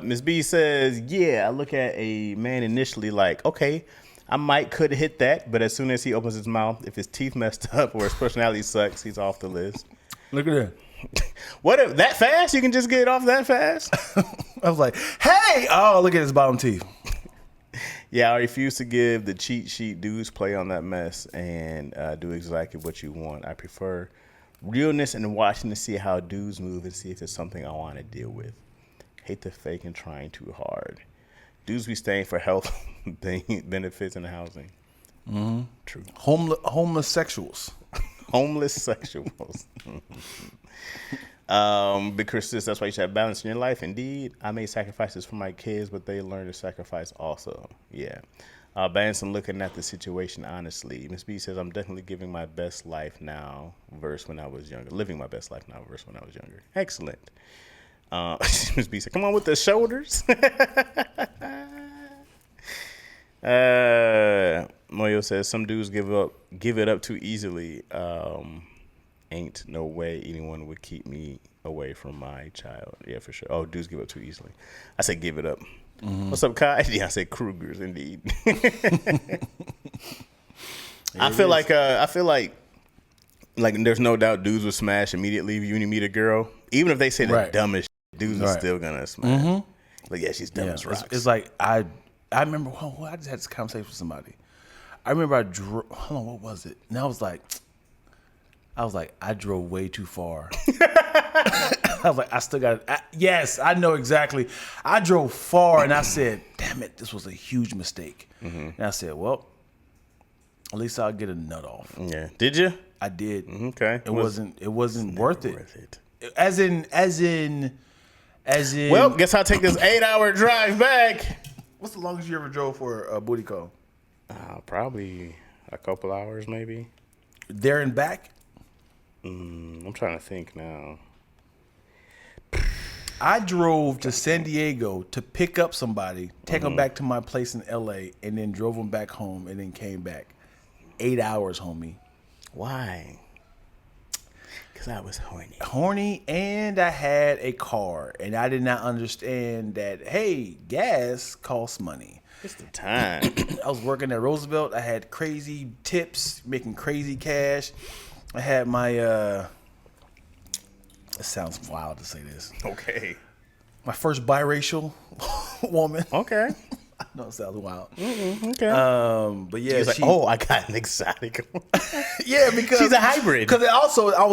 Miss B says, yeah, I look at a man initially like, okay, I could hit that, but as soon as he opens his mouth, if his teeth messed up or his personality sucks, he's off the list. Look at that. What if that fast? You can just get it off that fast? I was like, hey! Oh, look at his bottom teeth. Yeah, I refuse to give the cheat sheet dudes play on that mess and do exactly what you want. I prefer realness and watching to see how dudes move and see if it's something I want to deal with. Hate the fake and trying too hard. Dudes be staying for health benefits and housing. Mm-hmm. True. Homeless sexuals. Homeless sexuals. Because that's why you should have balance in your life. Indeed, I made sacrifices for my kids, but they learned to sacrifice also. Yeah. Balance and looking at the situation honestly. Miss B says, I'm definitely giving my best life now versus when I was younger. Living my best life now versus when I was younger. Excellent. Miss B said, come on with the shoulders. Moyo says, some dudes give it up too easily. Ain't no way anyone would keep me away from my child. Yeah, for sure. Oh, dudes give up too easily. I said give it up. Mm-hmm. What's up, Kai? Yeah, I said Krugers, indeed. I feel like there's no doubt dudes will smash immediately if you meet a girl. Even if they say the dumbest shit, dudes are still gonna smash. Mm-hmm. Like, yeah, she's dumb as rocks. It's like I remember I just had this conversation with somebody. I remember hold on, what was it? And I was like, I drove way too far. I was like, I still got it. Yes, I know exactly. I drove far and I said, damn it, this was a huge mistake. Mm-hmm. And I said, well, at least I'll get a nut off. Yeah. Did you? I did. Okay. It wasn't worth it. As in. Well, guess I'll take this 8-hour drive back. What's the longest you ever drove for a booty call? Probably a couple hours, maybe. There and back? I'm trying to think now. I drove to San Diego to pick up somebody, take them back to my place in LA, and then drove them back home and then came back. 8 hours, homie. Why? Because I was horny. Horny, and I had a car, and I did not understand that, hey, gas costs money. It's the time. I was working at Roosevelt. I had crazy tips, making crazy cash. I had my, it sounds wild to say this. Okay. My first biracial woman. Okay. I know it sounds wild. Okay. But yeah, she was like, oh, I got an exotic one. Yeah, because she's a hybrid. Because also I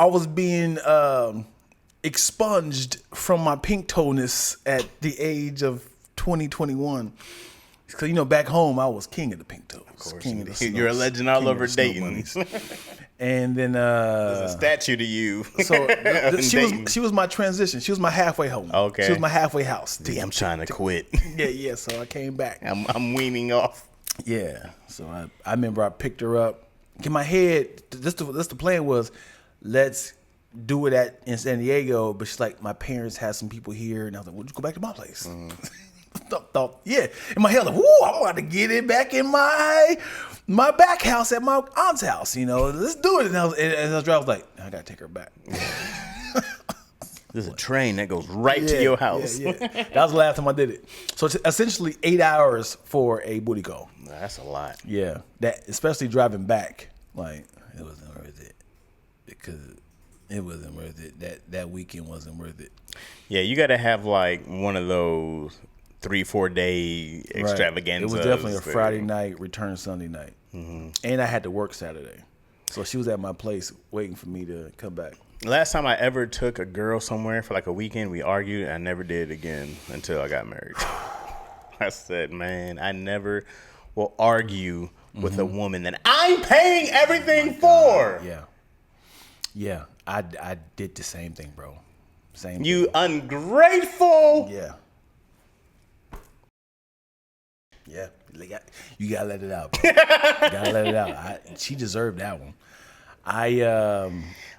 was being expunged from my pink toe-ness at the age of 2021. Because back home I was king of the pink toes. Of course, king of the you're a legend all over Dayton. And then there's a statue to you. So she was my transition. She was my halfway home. Okay. She was my halfway house. I'm trying to quit. Yeah. So I came back. I'm weaning off. Yeah. So I remember I picked her up. In my head, this the plan was, let's do it in San Diego. But she's like, my parents have some people here, and I was like, well, just go back to my place. Yeah. In my head, like, whoo, I'm about to get it back in my back house at my aunt's house. Let's do it. And I was driving, I was like, I gotta take her back. There's a train that goes right to your house. Yeah. That was the last time I did it. So it's essentially 8 hours for a booty call. That's a lot. Yeah, that especially driving back, like it wasn't worth it because it wasn't worth it. That weekend wasn't worth it. Yeah, you got to have like one of those 3-4 day extravaganzas. It was definitely a Friday night, return Sunday night, and I had to work Saturday, so she was at my place waiting for me to come back. Last time I ever took a girl somewhere for like a weekend, we argued. I never did again until I got married. I said, man, I never will argue with a woman that I'm paying everything for. Yeah. I did the same thing, bro. Same. You thing. Ungrateful. Yeah. You gotta let it out, bro. You gotta let it out. She deserved that one. I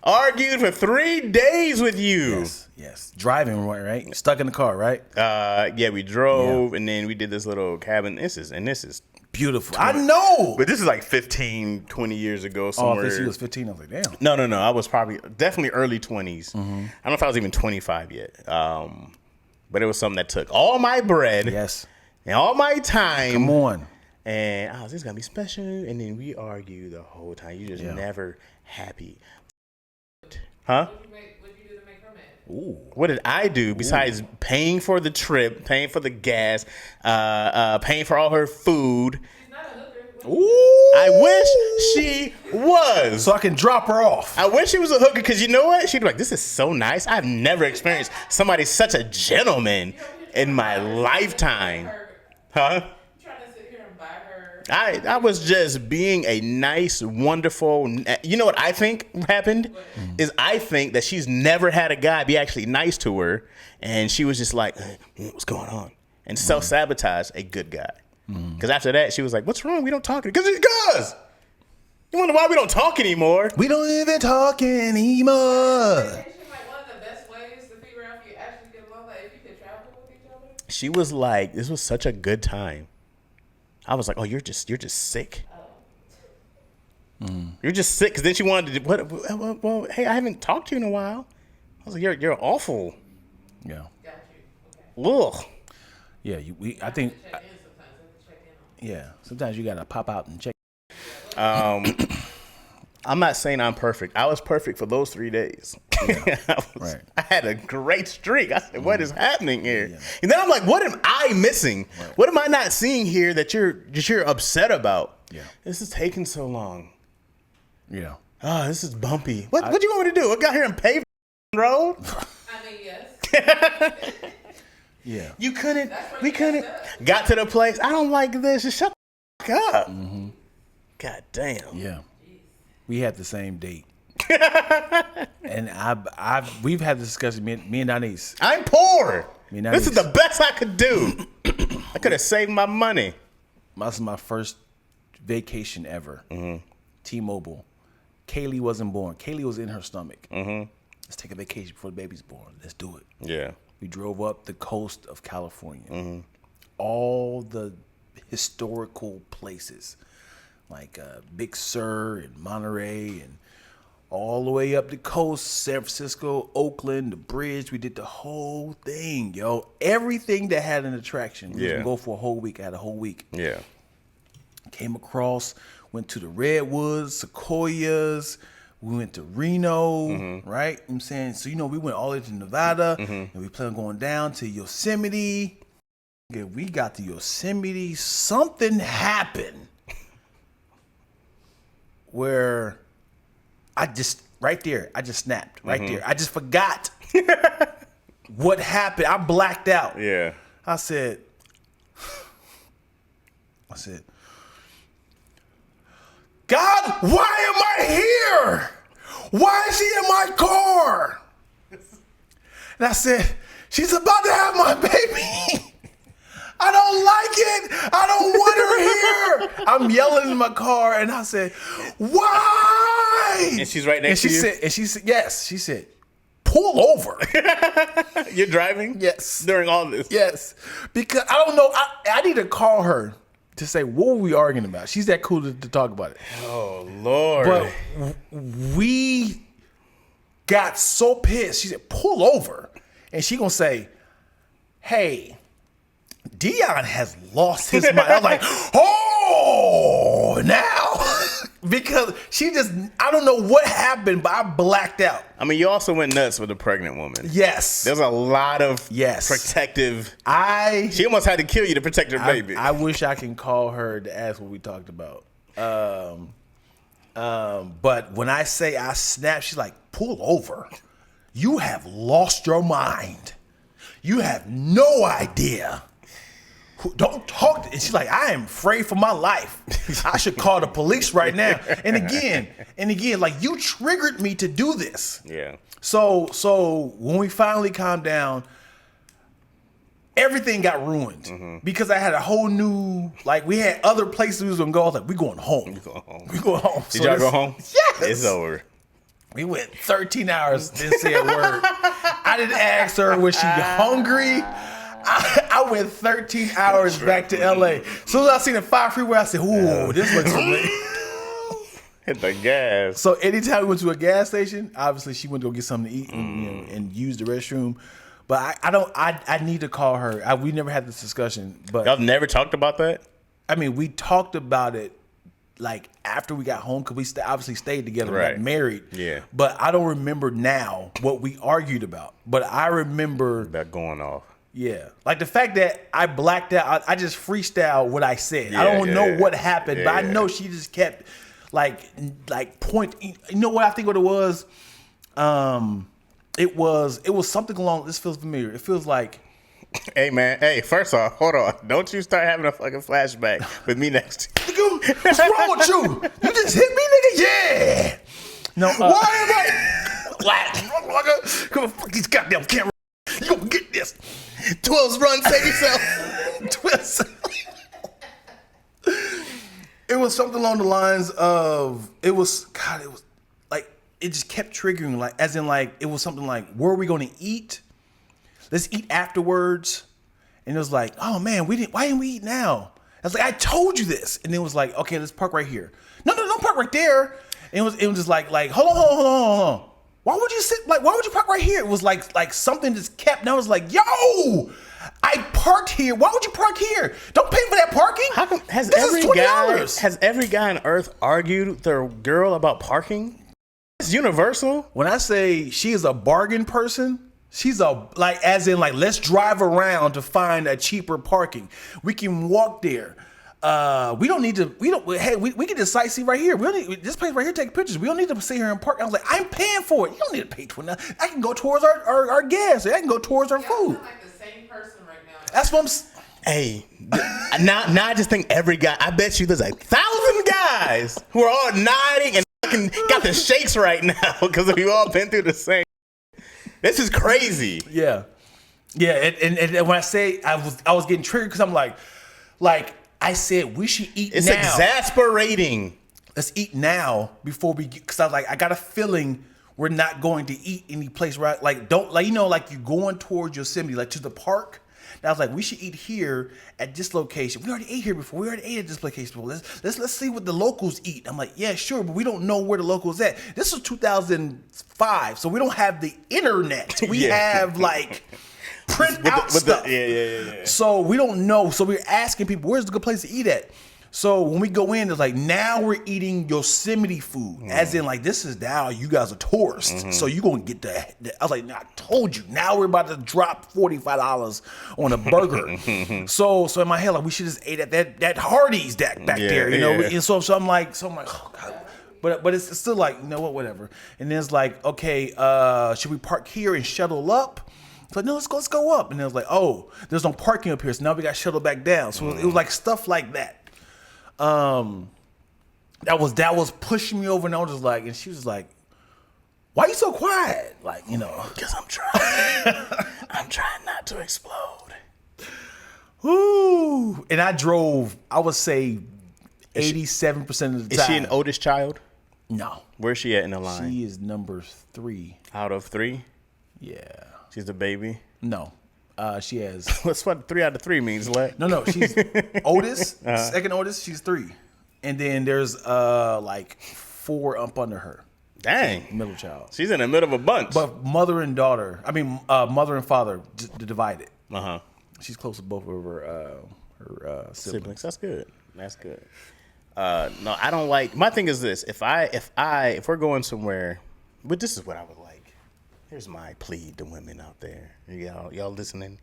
argued for 3 days with you. Yes. Driving, right? Stuck in the car, right? Yeah, we drove and then we did this little cabin. This is beautiful. I know. But this is like 15, 20 years ago somewhere. Oh, if she was 15, I was like, damn. No. I was definitely early 20s. I don't know if I was even 25 yet. But it was something that took all my bread. Yes. And all my time. Come on. And this is going to be special. And then we argue the whole time. You just never happy. Huh? What did you do to make her mad? Ooh. What did I do besides paying for the trip, paying for the gas, paying for all her food? She's not a hooker. Ooh. I wish she was. So I can drop her off. I wish she was a hooker because you know what? She'd be like, this is so nice. I've never experienced somebody such a gentleman in my lifetime. Huh? I was just being a nice, wonderful. You know what I think happened is I think that she's never had a guy be actually nice to her, and she was just like, "What's going on?" and self-sabotage a good guy. Because after that, she was like, "What's wrong? We don't talk." Because it does. You wonder why we don't talk anymore? We don't even talk anymore. Like one of the best ways to figure out if you actually get along, like if you could travel with each other. She was like, "This was such a good time." I was like, "Oh, you're just sick. You're just sick." Because then she wanted to. Well, hey, I haven't talked to you in a while. I was like, "You're awful." Yeah. Got you. Okay. Ugh. Yeah. I think. Check in sometimes. I have to check in on. Yeah. Sometimes you gotta pop out and check. I'm not saying I'm perfect. I was perfect for those 3 days. Yeah. I had a great streak. I said, "What is happening here?" Yeah. And then I'm like, "What am I missing? Right. What am I not seeing here that you're upset about?" Yeah. This is taking so long. Yeah. Oh, this is bumpy. What you want me to do? I got here and paved the road. I mean, yes. Yeah. You couldn't. We couldn't. Got to the place. I don't like this. Just shut the fuck up. Mm-hmm. God damn. Yeah. We had the same date. And we've had this discussion, me and Denise. I'm poor. This is the best I could do. I could have saved my money. This is my first vacation ever. T-Mobile. Kaylee wasn't born. Kaylee was in her stomach. Let's take a vacation before the baby's born. Let's do it. Yeah. We drove up the coast of California. All the historical places. Like Big Sur and Monterey and all the way up the coast, San Francisco, Oakland, the bridge. We did the whole thing, yo. Everything that had an attraction. We can go for a whole week. I had a whole week. Yeah. Came across, went to the Redwoods, Sequoias. We went to Reno, right? You know what I'm saying? So, we went all the way to Nevada, and we plan on going down to Yosemite. Yeah, we got to Yosemite. Something happened. Where I just snapped right there. I just forgot what happened. I blacked out. Yeah. I said, God, why am I here? Why is she in my car? And I said, she's about to have my baby. I don't like it. I don't want her here. I'm yelling in my car, and I said, why? And she's right next to you? And she said, yes. She said, pull over. You're driving? Yes. During all this? Yes. Because I don't know. I need to call her to say, what were we arguing about? She's that cool to talk about it. Oh, Lord. But we got so pissed. She said, pull over. And she going to say, hey, Dion has lost his mind. I was like, oh, now. Because she just, I don't know what happened, but I blacked out. I mean, you also went nuts with a pregnant woman. Yes. There's a lot of Yes. protective. She almost had to kill you to protect her baby. I wish I can call her to ask what we talked about. But when I say I snapped, she's like, pull over. You have lost your mind. You have no idea. Don't talk. And she's like, I am afraid for my life. I should call the police right now. And again, like, you triggered me to do this. Yeah. So when we finally calmed down, everything got ruined because I had a whole new, like, we had other places we was gonna go. I was like, we going home. We going home. Did y'all go home? Yes. It's over. We went 13 hours, didn't say a word. I didn't ask her, was she hungry? I went 13 hours back to LA. As soon as I seen the 5 freeway, I said, ooh, this looks familiar. Hit the gas. So anytime we went to a gas station, obviously she went to go get something to eat and use the restroom. But I need to call her. We never had this discussion. But Y'all never talked about that? I mean, we talked about it like after we got home because we obviously stayed together, Right. got married. Yeah. But I don't remember now what we argued about. But I remember That going off. Yeah, like the fact that I blacked out, I just freestyled what I said. I don't know what happened, but I know she just kept like point. You know what I think what it was? It was something along. This feels familiar. It feels like, Hey, man. Hey, first off, hold on. Don't you start having a fucking flashback with me next to you. nigga, what's wrong with you? You just hit me, nigga. Yeah. No. Why am I black? Come on, fuck these goddamn cameras. You gonna get this? 12's run, save yourself. It was something along the lines of, it was like, it just kept triggering, like, as in, like, it was something like, where are we going to eat? Let's eat afterwards. And it was like, oh man, why didn't we eat now? I was like, I told you this. And it was like, okay, let's park right here. No, don't park right there. And it was just like, hold on. Why would you park right here? It was like something just kept, and I was like, yo, I parked here. Why would you park here? Don't pay for that parking. How come, has every guy on earth argued with their girl about parking? It's universal. When I say she is a bargain person, she's as in let's drive around to find a cheaper parking. We can walk there. We don't need to. Hey, we can just sightsee right here. We don't need this place right here. Take pictures. We don't need to sit here and park. I was like, I'm paying for it. You don't need to pay for it. I can go towards our gas. I can go towards our Y'all food. sound like the same person right now. That's what I'm. Hey, now I just think every guy. I bet you there's 1,000 guys who are all nodding and fucking got the shakes right now because we've all been through the same. This is crazy. Yeah. And when I say I was getting triggered because I'm like. I said we should eat It's now. exasperating. Let's eat now before we get, because I was like, I got a feeling we're not going to eat any place right. You're going towards Yosemite, like to the park. And I was like, we should eat here at this location. We already ate here before. We already ate at this location before. Let's see what the locals eat. I'm like, yeah, sure, but we don't know where the locals at. This was 2005, so we don't have the internet. We have print out stuff. Yeah. So we don't know. So we're asking people, where's the good place to eat at? So when we go in, it's like, now we're eating Yosemite food. As in, this is now you guys are tourists. So you're going to get the I was like, I told you. Now we're about to drop $45 on a burger. So in my head, we should just ate at that Hardee's back there, you know? And so I'm like, oh God. But it's still whatever. And then it's like, okay, should we park here and shuttle up? But no, let's go up. And it was like, oh, there's no parking up here, so now we got shuttled back down. So it was like stuff like that. That was pushing me over, and I was just like, and she was like, why are you so quiet? Because I'm trying not to explode. Woo! And I drove, I would say 87% of the time. Is she an oldest child? No. Where's she at in the line? She is number 3. Out of 3? Yeah. She's a baby. No. She has... What's what 3 out of 3 means, Let? No. She's oldest. Second oldest, she's 3. And then there's like 4 up under her. Dang. Middle child. She's in the middle of a bunch. But mother and mother and father divided. Uh-huh. She's close to both of her siblings. That's good. That's good. No, I don't like. My thing is this: if we're going somewhere, but this is what I would like. Here's my plea to women out there. Y'all listening?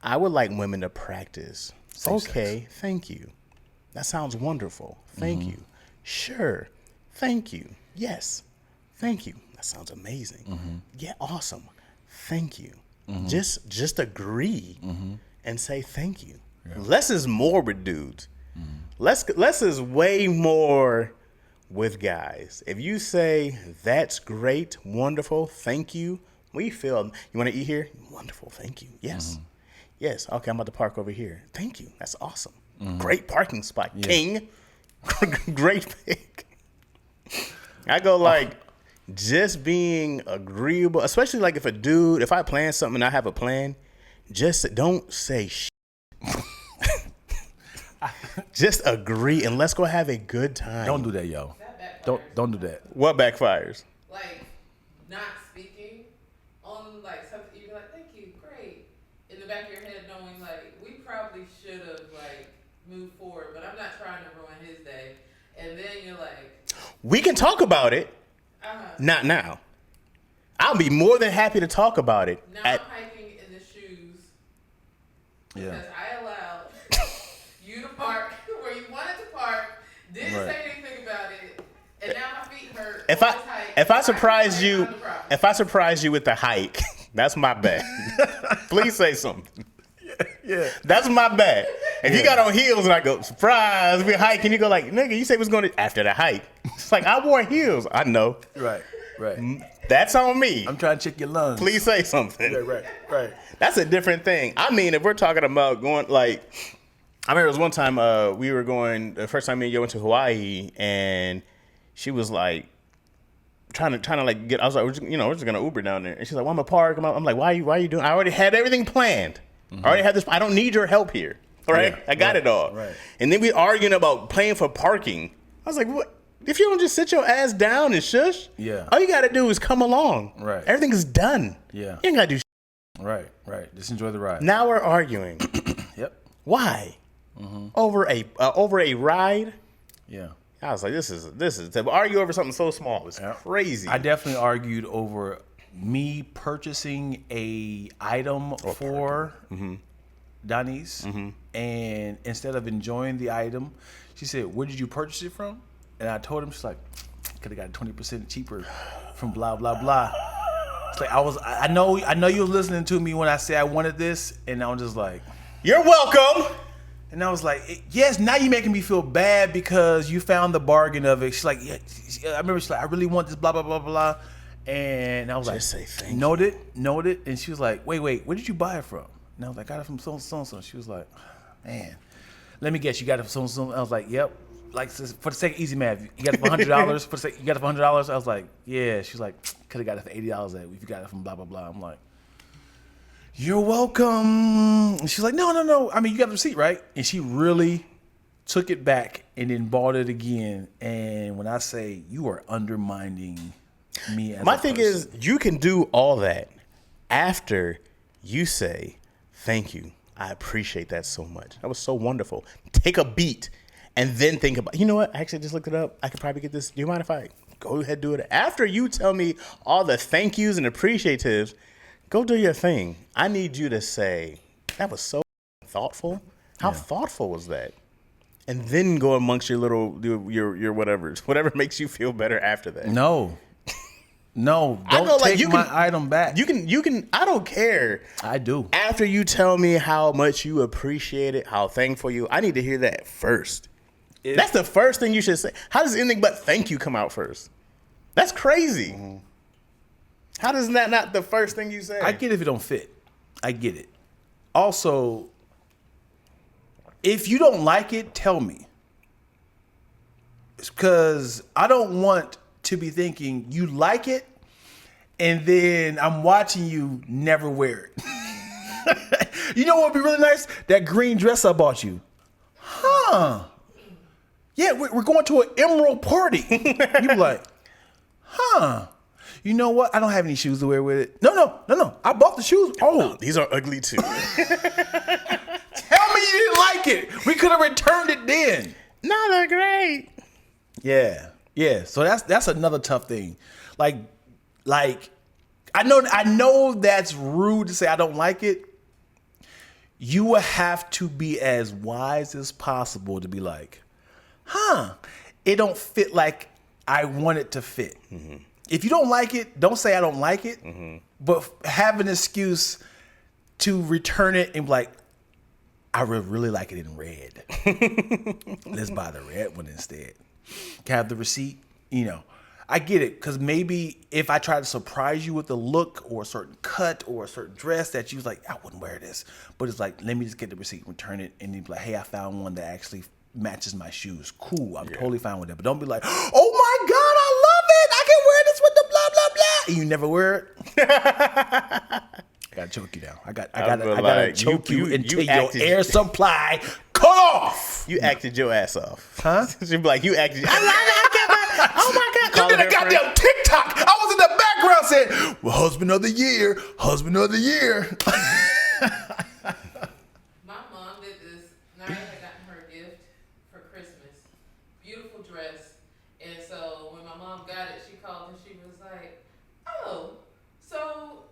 I would like women to practice. Okay, thank you. That sounds wonderful. Thank you. Sure. Thank you. Yes. Thank you. That sounds amazing. Yeah, awesome. Thank you. Just agree and say thank you. Yeah. Less is more with dudes. Less is way more with guys. If you say that's great, wonderful, thank you, we feel you want to eat here? Wonderful, thank you. Yes. Yes. Okay, I'm about to park over here. Thank you. That's awesome. Great parking spot. Yeah. King. Great pick. I go like just being agreeable, especially like if I plan something and I have a plan, just don't say shit. Just agree and let's go have a good time. Don't do that, yo. Don't do that. What backfires? Like not speaking on like something you be like, thank you, great. In the back of your head knowing like we probably should have like moved forward, but I'm not trying to ruin his day. And then you're like, we can talk about it. Not now. I'll be more than happy to talk about it. Now I'm hiking in the shoes. Because I allowed you to park where you wanted to park, didn't say anything about it, and now my feet hurt. If I surprise you with the hike, that's my bad. Please say something. Yeah. That's my bad. If you got on heels and I go, surprise, we hike, and you go like, nigga, you say what's going to, after the hike. It's like, I wore heels. I know. Right. That's on me. I'm trying to check your lungs. Please say something. Right. That's a different thing. I mean, if we're talking about going, like, I remember it was one time we were going, the first time me and you went to Hawaii, and she was like, trying to like get, I was like, we're just going to Uber down there. And she's like, well, I'm going to park. I'm like, why are you doing, I already had everything planned. I already have this. I don't need your help here. All right? I got it all. Right. And then we arguing about paying for parking. I was like, what? If you don't just sit your ass down and shush, all you got to do is come along. Right. Everything is done. Yeah. You ain't got to do shit. Right. Just enjoy the ride. Now we're arguing. Yep. Why? Over a ride? Yeah. I was like, this is to argue over something so small. It's crazy. I definitely argued over me purchasing a item for Donnie's, and instead of enjoying the item, she said, "Where did you purchase it from?" And I told him, she's like, "Could have got 20% cheaper from blah blah blah." It's like I know you were listening to me when I said I wanted this, and I was just like, "You're welcome." And I was like, yes, now you're making me feel bad because you found the bargain of it. She's like, yeah, I remember she's like, I really want this, blah, blah, blah, blah. And I was like, say thank noted. And she was like, wait, where did you buy it from? And I was like, I got it from so-and-so. She was like, man, let me guess, you got it from so-and-so. I was like, yep. Like, for the sake of easy math, you got it for $100? You got it for $100? I was like, yeah. She was like, could have got it for $80 if you got it from blah, blah, blah. I'm like, you're welcome. And she's like, no. I mean, you got the receipt, right? And she really took it back and then bought it again. And when I say you are undermining me as my a thing person, is, you can do all that after you say, thank you. I appreciate that so much. That was so wonderful. Take a beat and then think about, you know what? I actually just looked it up. I could probably get this. Do you mind if I go ahead and do it? After you tell me all the thank yous and appreciatives, go do your thing. I need you to say, that was so thoughtful. How thoughtful was that? And then go amongst your little, your whatever makes you feel better after that. No, don't take my item back. You can, I don't care. I do. After you tell me how much you appreciate it, how thankful you, I need to hear that first. That's the first thing you should say. How does anything but thank you come out first? That's crazy. How does that not the first thing you say? I get it if it don't fit. I get it. Also, If you don't like it, tell me. Because I don't want to be thinking you like it and then I'm watching you never wear it. You know what would be really nice? That green dress I bought you. Huh. Yeah, we're going to an emerald party. You be like, huh. You know what? I don't have any shoes to wear with it. No. I bought the shoes. Oh, These are ugly too. tell me you didn't like it. We could have returned it then. No, they're great. Yeah. So that's another tough thing. Like I know that's rude to say I don't like it. You will have to be as wise as possible to be like, it don't fit like I want it to fit. Mm-hmm. If you don't like it, don't say I don't like it, but have an excuse to return it and be like, I would really like it in red. Let's buy the red one instead. Can I have the receipt? You know, I get it, because maybe if I try to surprise you with a look or a certain cut or a certain dress that you was like, I wouldn't wear this. But it's like, let me just get the receipt, return it, and then be like, hey, I found one that actually matches my shoes. Cool, I'm totally fine with that. But don't be like, oh my God, I love it. I can wear this with the blah, blah, blah. And you never wear it. I gotta choke you down. I gotta choke you until your air supply cut off. You acted your ass off. Huh? She'd be like, you acted. Oh my God. You did a goddamn TikTok. I was in the background saying, well, husband of the year. My mom did this. Naya had gotten her a gift for Christmas. Beautiful dress. And so when my mom got it, she called and she was like, oh, so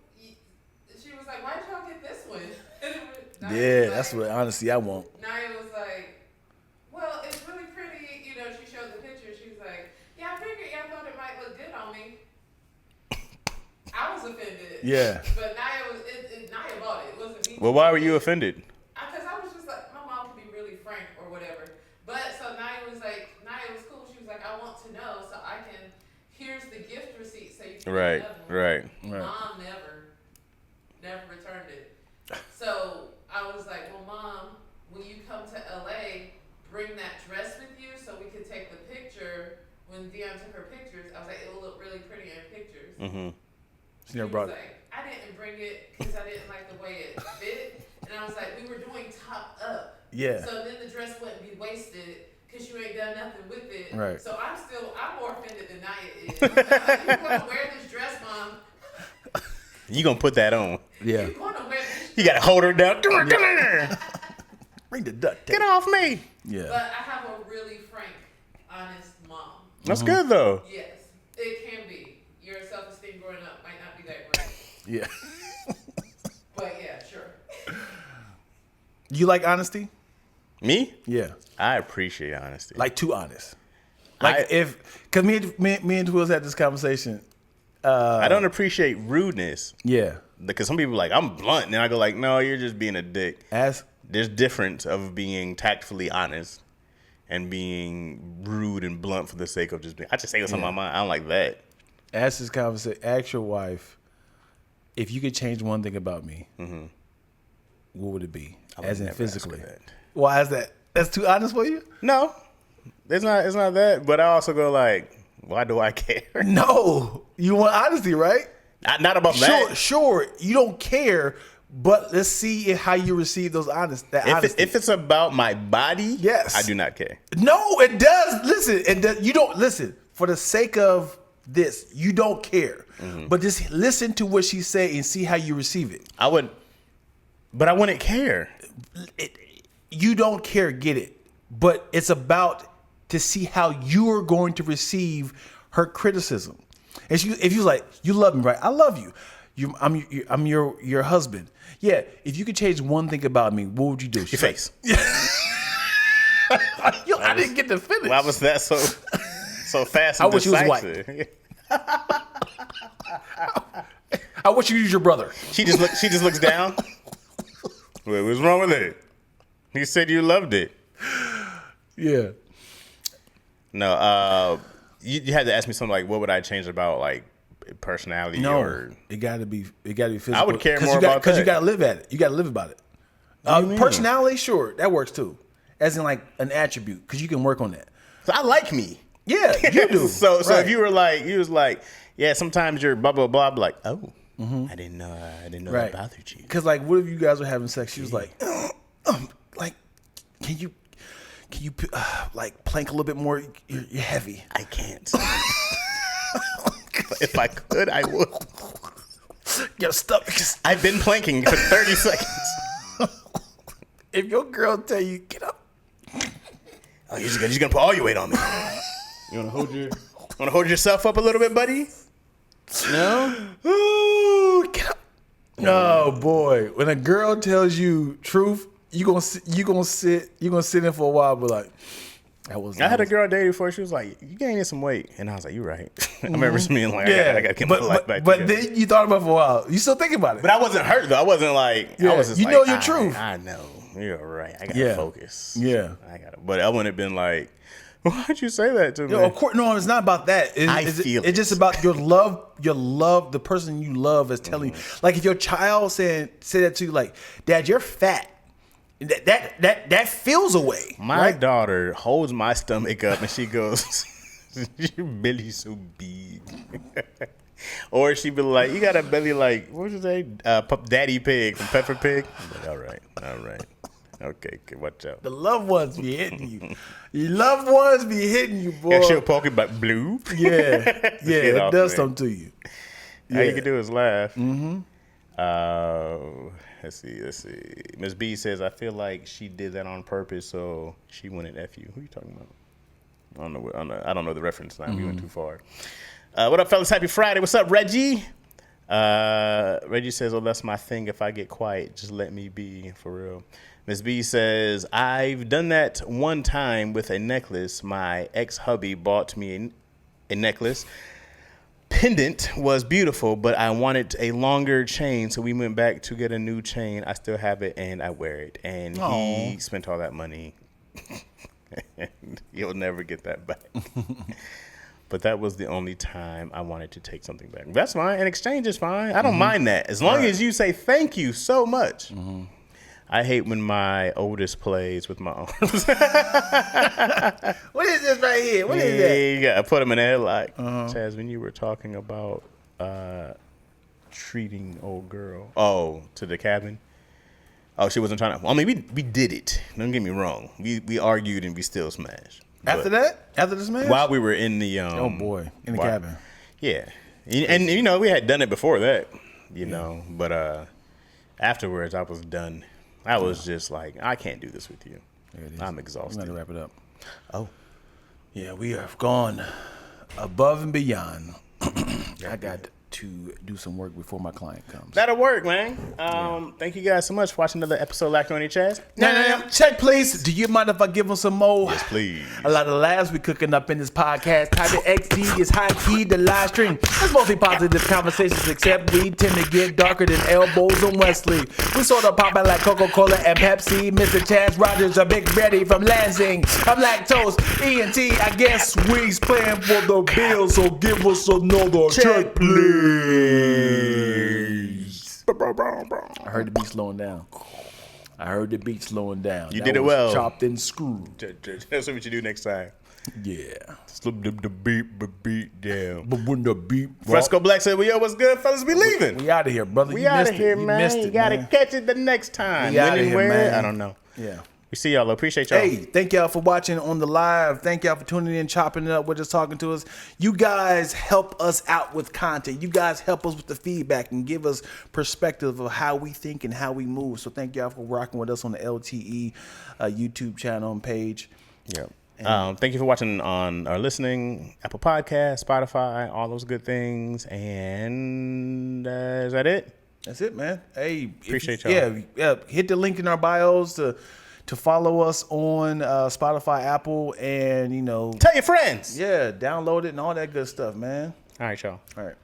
she was like, why did y'all get this one? Yeah, that's what honestly I want. Naya was like, well, it's really pretty. You know, she showed the picture. She was like, yeah, I figured y'all thought it might look good on me. I was offended. Yeah. But Naya bought it. It wasn't me. Well, why were you offended? Because I was just like, my mom can be really frank or whatever. But so Naya was cool. She was like, I want to know so I can, here's the gift receipt so you can Right. Mom never returned it. So I was like, well, Mom, when you come to LA, bring that dress with you so we can take the picture. When Dion took her pictures, I was like, it will look really pretty in pictures. Mm-hmm. She never brought it. Like, I didn't bring it because I didn't like the way it fit. And I was like, we were doing top up. Yeah. So then the dress wouldn't be wasted because you ain't done nothing with it. Right. So I'm more offended than Naya is. I'm like, you want to wear this dress, Mom? You gonna put that on? Yeah. You want to wear this dress? You gotta hold her down. Bring the duct tape. Get off me. Yeah. But I have a really frank, honest mom. That's good though. Yes, it can be. Your self-esteem growing up might not be that great. Yeah. But yeah, sure. You like honesty? Me? Yeah. I appreciate honesty. Like too honest. Like because me and Twills had this conversation. I don't appreciate rudeness. Yeah. Because some people are like, I'm blunt. And I go like, no, you're just being a dick. There's difference of being tactfully honest and being rude and blunt for the sake of just being. I just say what's on my mind. I don't like that. Ask this conversation. Ask your wife, if you could change one thing about me, what would it be? As in physically. Why is that? That's too honest for you? No, it's not that. But I also go like, why do I care? No, you want honesty, right? Not about that. Sure, you don't care. But let's see how you receive those honesty. If it's about my body, yes, I do not care. No, it does. Listen, you don't listen for the sake of this. You don't care, but just listen to what she said and see how you receive it. I would, but I wouldn't care. You don't care, get it? But it's about to see how you are going to receive her criticism. And if you like, you love me, right? I love you. I'm your husband. Yeah, if you could change one thing about me, what would you do? Your face. I didn't get to finish. Why was that so fast and I wish he was decisive? I wish you use your brother. She just looks down. Wait, what's wrong with it? You said you loved it. Yeah. No, you had to ask me something like, what would I change about like personality? No, or it got to be physical. I would care more about that because you got to live at it. You got to live about it. Personality, sure, that works too. as in like an attribute, because you can work on that. So I like me. Yeah, you do. So Right. if you was like, yeah, sometimes you're blah blah blah, I'd be like, oh, I didn't know that bothered you. Because like, what if you guys were having sex? She was like, like, can you like plank a little bit more? You're heavy. I can't. If I could, I would. You're stuck. I've been planking for 30 seconds. If your girl tell you get up, Oh, you're just gonna put all your weight on me. You wanna hold yourself up a little bit, buddy? No. ooh, get up. No, boy. When a girl tells you truth, you gonna sit in for a while, but like, I had a girl I dated before. She was like, "You gaining some weight," and I was like, "You're right." I remember being like, Yeah, "I gotta get my life back." but together. then you thought about it for a while. You still thinking about it. But I wasn't hurt though. I wasn't like, Yeah, I was just you like, know your truth. I know. You're right. I gotta Yeah. focus. Yeah. I gotta. But I wouldn't have been like, "Why'd you say that to me?" No, of course, no. It's not about that. It's just about your love. Your love. The person you love is telling you. Like if your child say that to you, like, "Dad, you're fat." That feels a way. My daughter holds my stomach up and she goes, "Your belly's so big." Or she be like, "You got a belly like, what was you say? Daddy Pig from Pepper Pig." I'm like, all right. Okay, watch out. The loved ones be hitting you. Your loved ones be hitting you, boy. Yeah, she'll poke it but blue. Yeah, Get it off does me. something to you. All you can do is laugh. Let's see. Miss B says, "I feel like she did that on purpose, so she wouldn't F you." Who are you talking about? I don't know the reference line. We went too far. What up, fellas? Happy Friday. What's up, Reggie? Reggie says, "Oh, that's my thing. If I get quiet, just let me be, for real." Miss B says, "I've done that one time with a necklace. My ex-hubby bought me a necklace. Pendant was beautiful, but I wanted a longer chain, so we went back to get a new chain. I still have it, and I wear it. And he spent all that money. And he'll never get that back." But that was the only time I wanted to take something back. That's fine. An exchange is fine. I don't mind that. As long as you say thank you so much. I hate when my oldest plays with my arms. What is this right here? What is that? You gotta put him in a headlock. Chaz, when you were talking about treating old girl, to the cabin. Oh, she wasn't trying to. I mean, we did it. Don't get me wrong. We argued and we still smashed. After that? After this man? While we were in the Oh boy, in the cabin. Yeah, and you know we had done it before that, you know, but afterwards I was done. I was just like, I can't do this with you. I'm exhausted. I'm gonna wrap it up. Oh, Yeah, we have gone above and beyond. I got to do some work before my client comes. that'll work, man. Thank you guys so much for watching another episode of Lackaroni Chaz. No. Check, please. Do you mind if I give them some more? Yes, please. A lot of laughs we cooking up in this podcast. Type of XD is high key, the live stream. It's mostly positive conversations, except we tend to get darker than elbows and Wesley. We sort of popping like Coca-Cola and Pepsi. Mr. Chaz Rogers, a big Betty from Lansing. I'm lactose, ENT. I guess we's playing for the bills, so give us another check, please. I heard the beat slowing down. You did it well. Chopped and screwed. That's what you do next time. Yeah. Slip the beat down. But when the beat Fresco Black said, "Well, yo, what's good, fellas? We leaving. We out of here, brother. We You out missed of it. here, You man. missed You it, gotta man. catch it the next time. We outta When and here, where? man. I don't know. Yeah. We see y'all. Appreciate y'all. Hey, thank y'all for watching on the live. Thank y'all for tuning in, chopping it up with us, talking to us. You guys help us out with content. You guys help us with the feedback and give us perspective of how we think and how we move. So thank y'all for rocking with us on the LTE YouTube channel and page. Yep. Thank you for watching on or listening, Apple Podcasts, Spotify, all those good things. And is that it? That's it, man. Hey, Appreciate y'all. Yeah, hit the link in our bios to follow us on Spotify, Apple, and Tell your friends. download it and all that good stuff, man. All right, y'all. All right.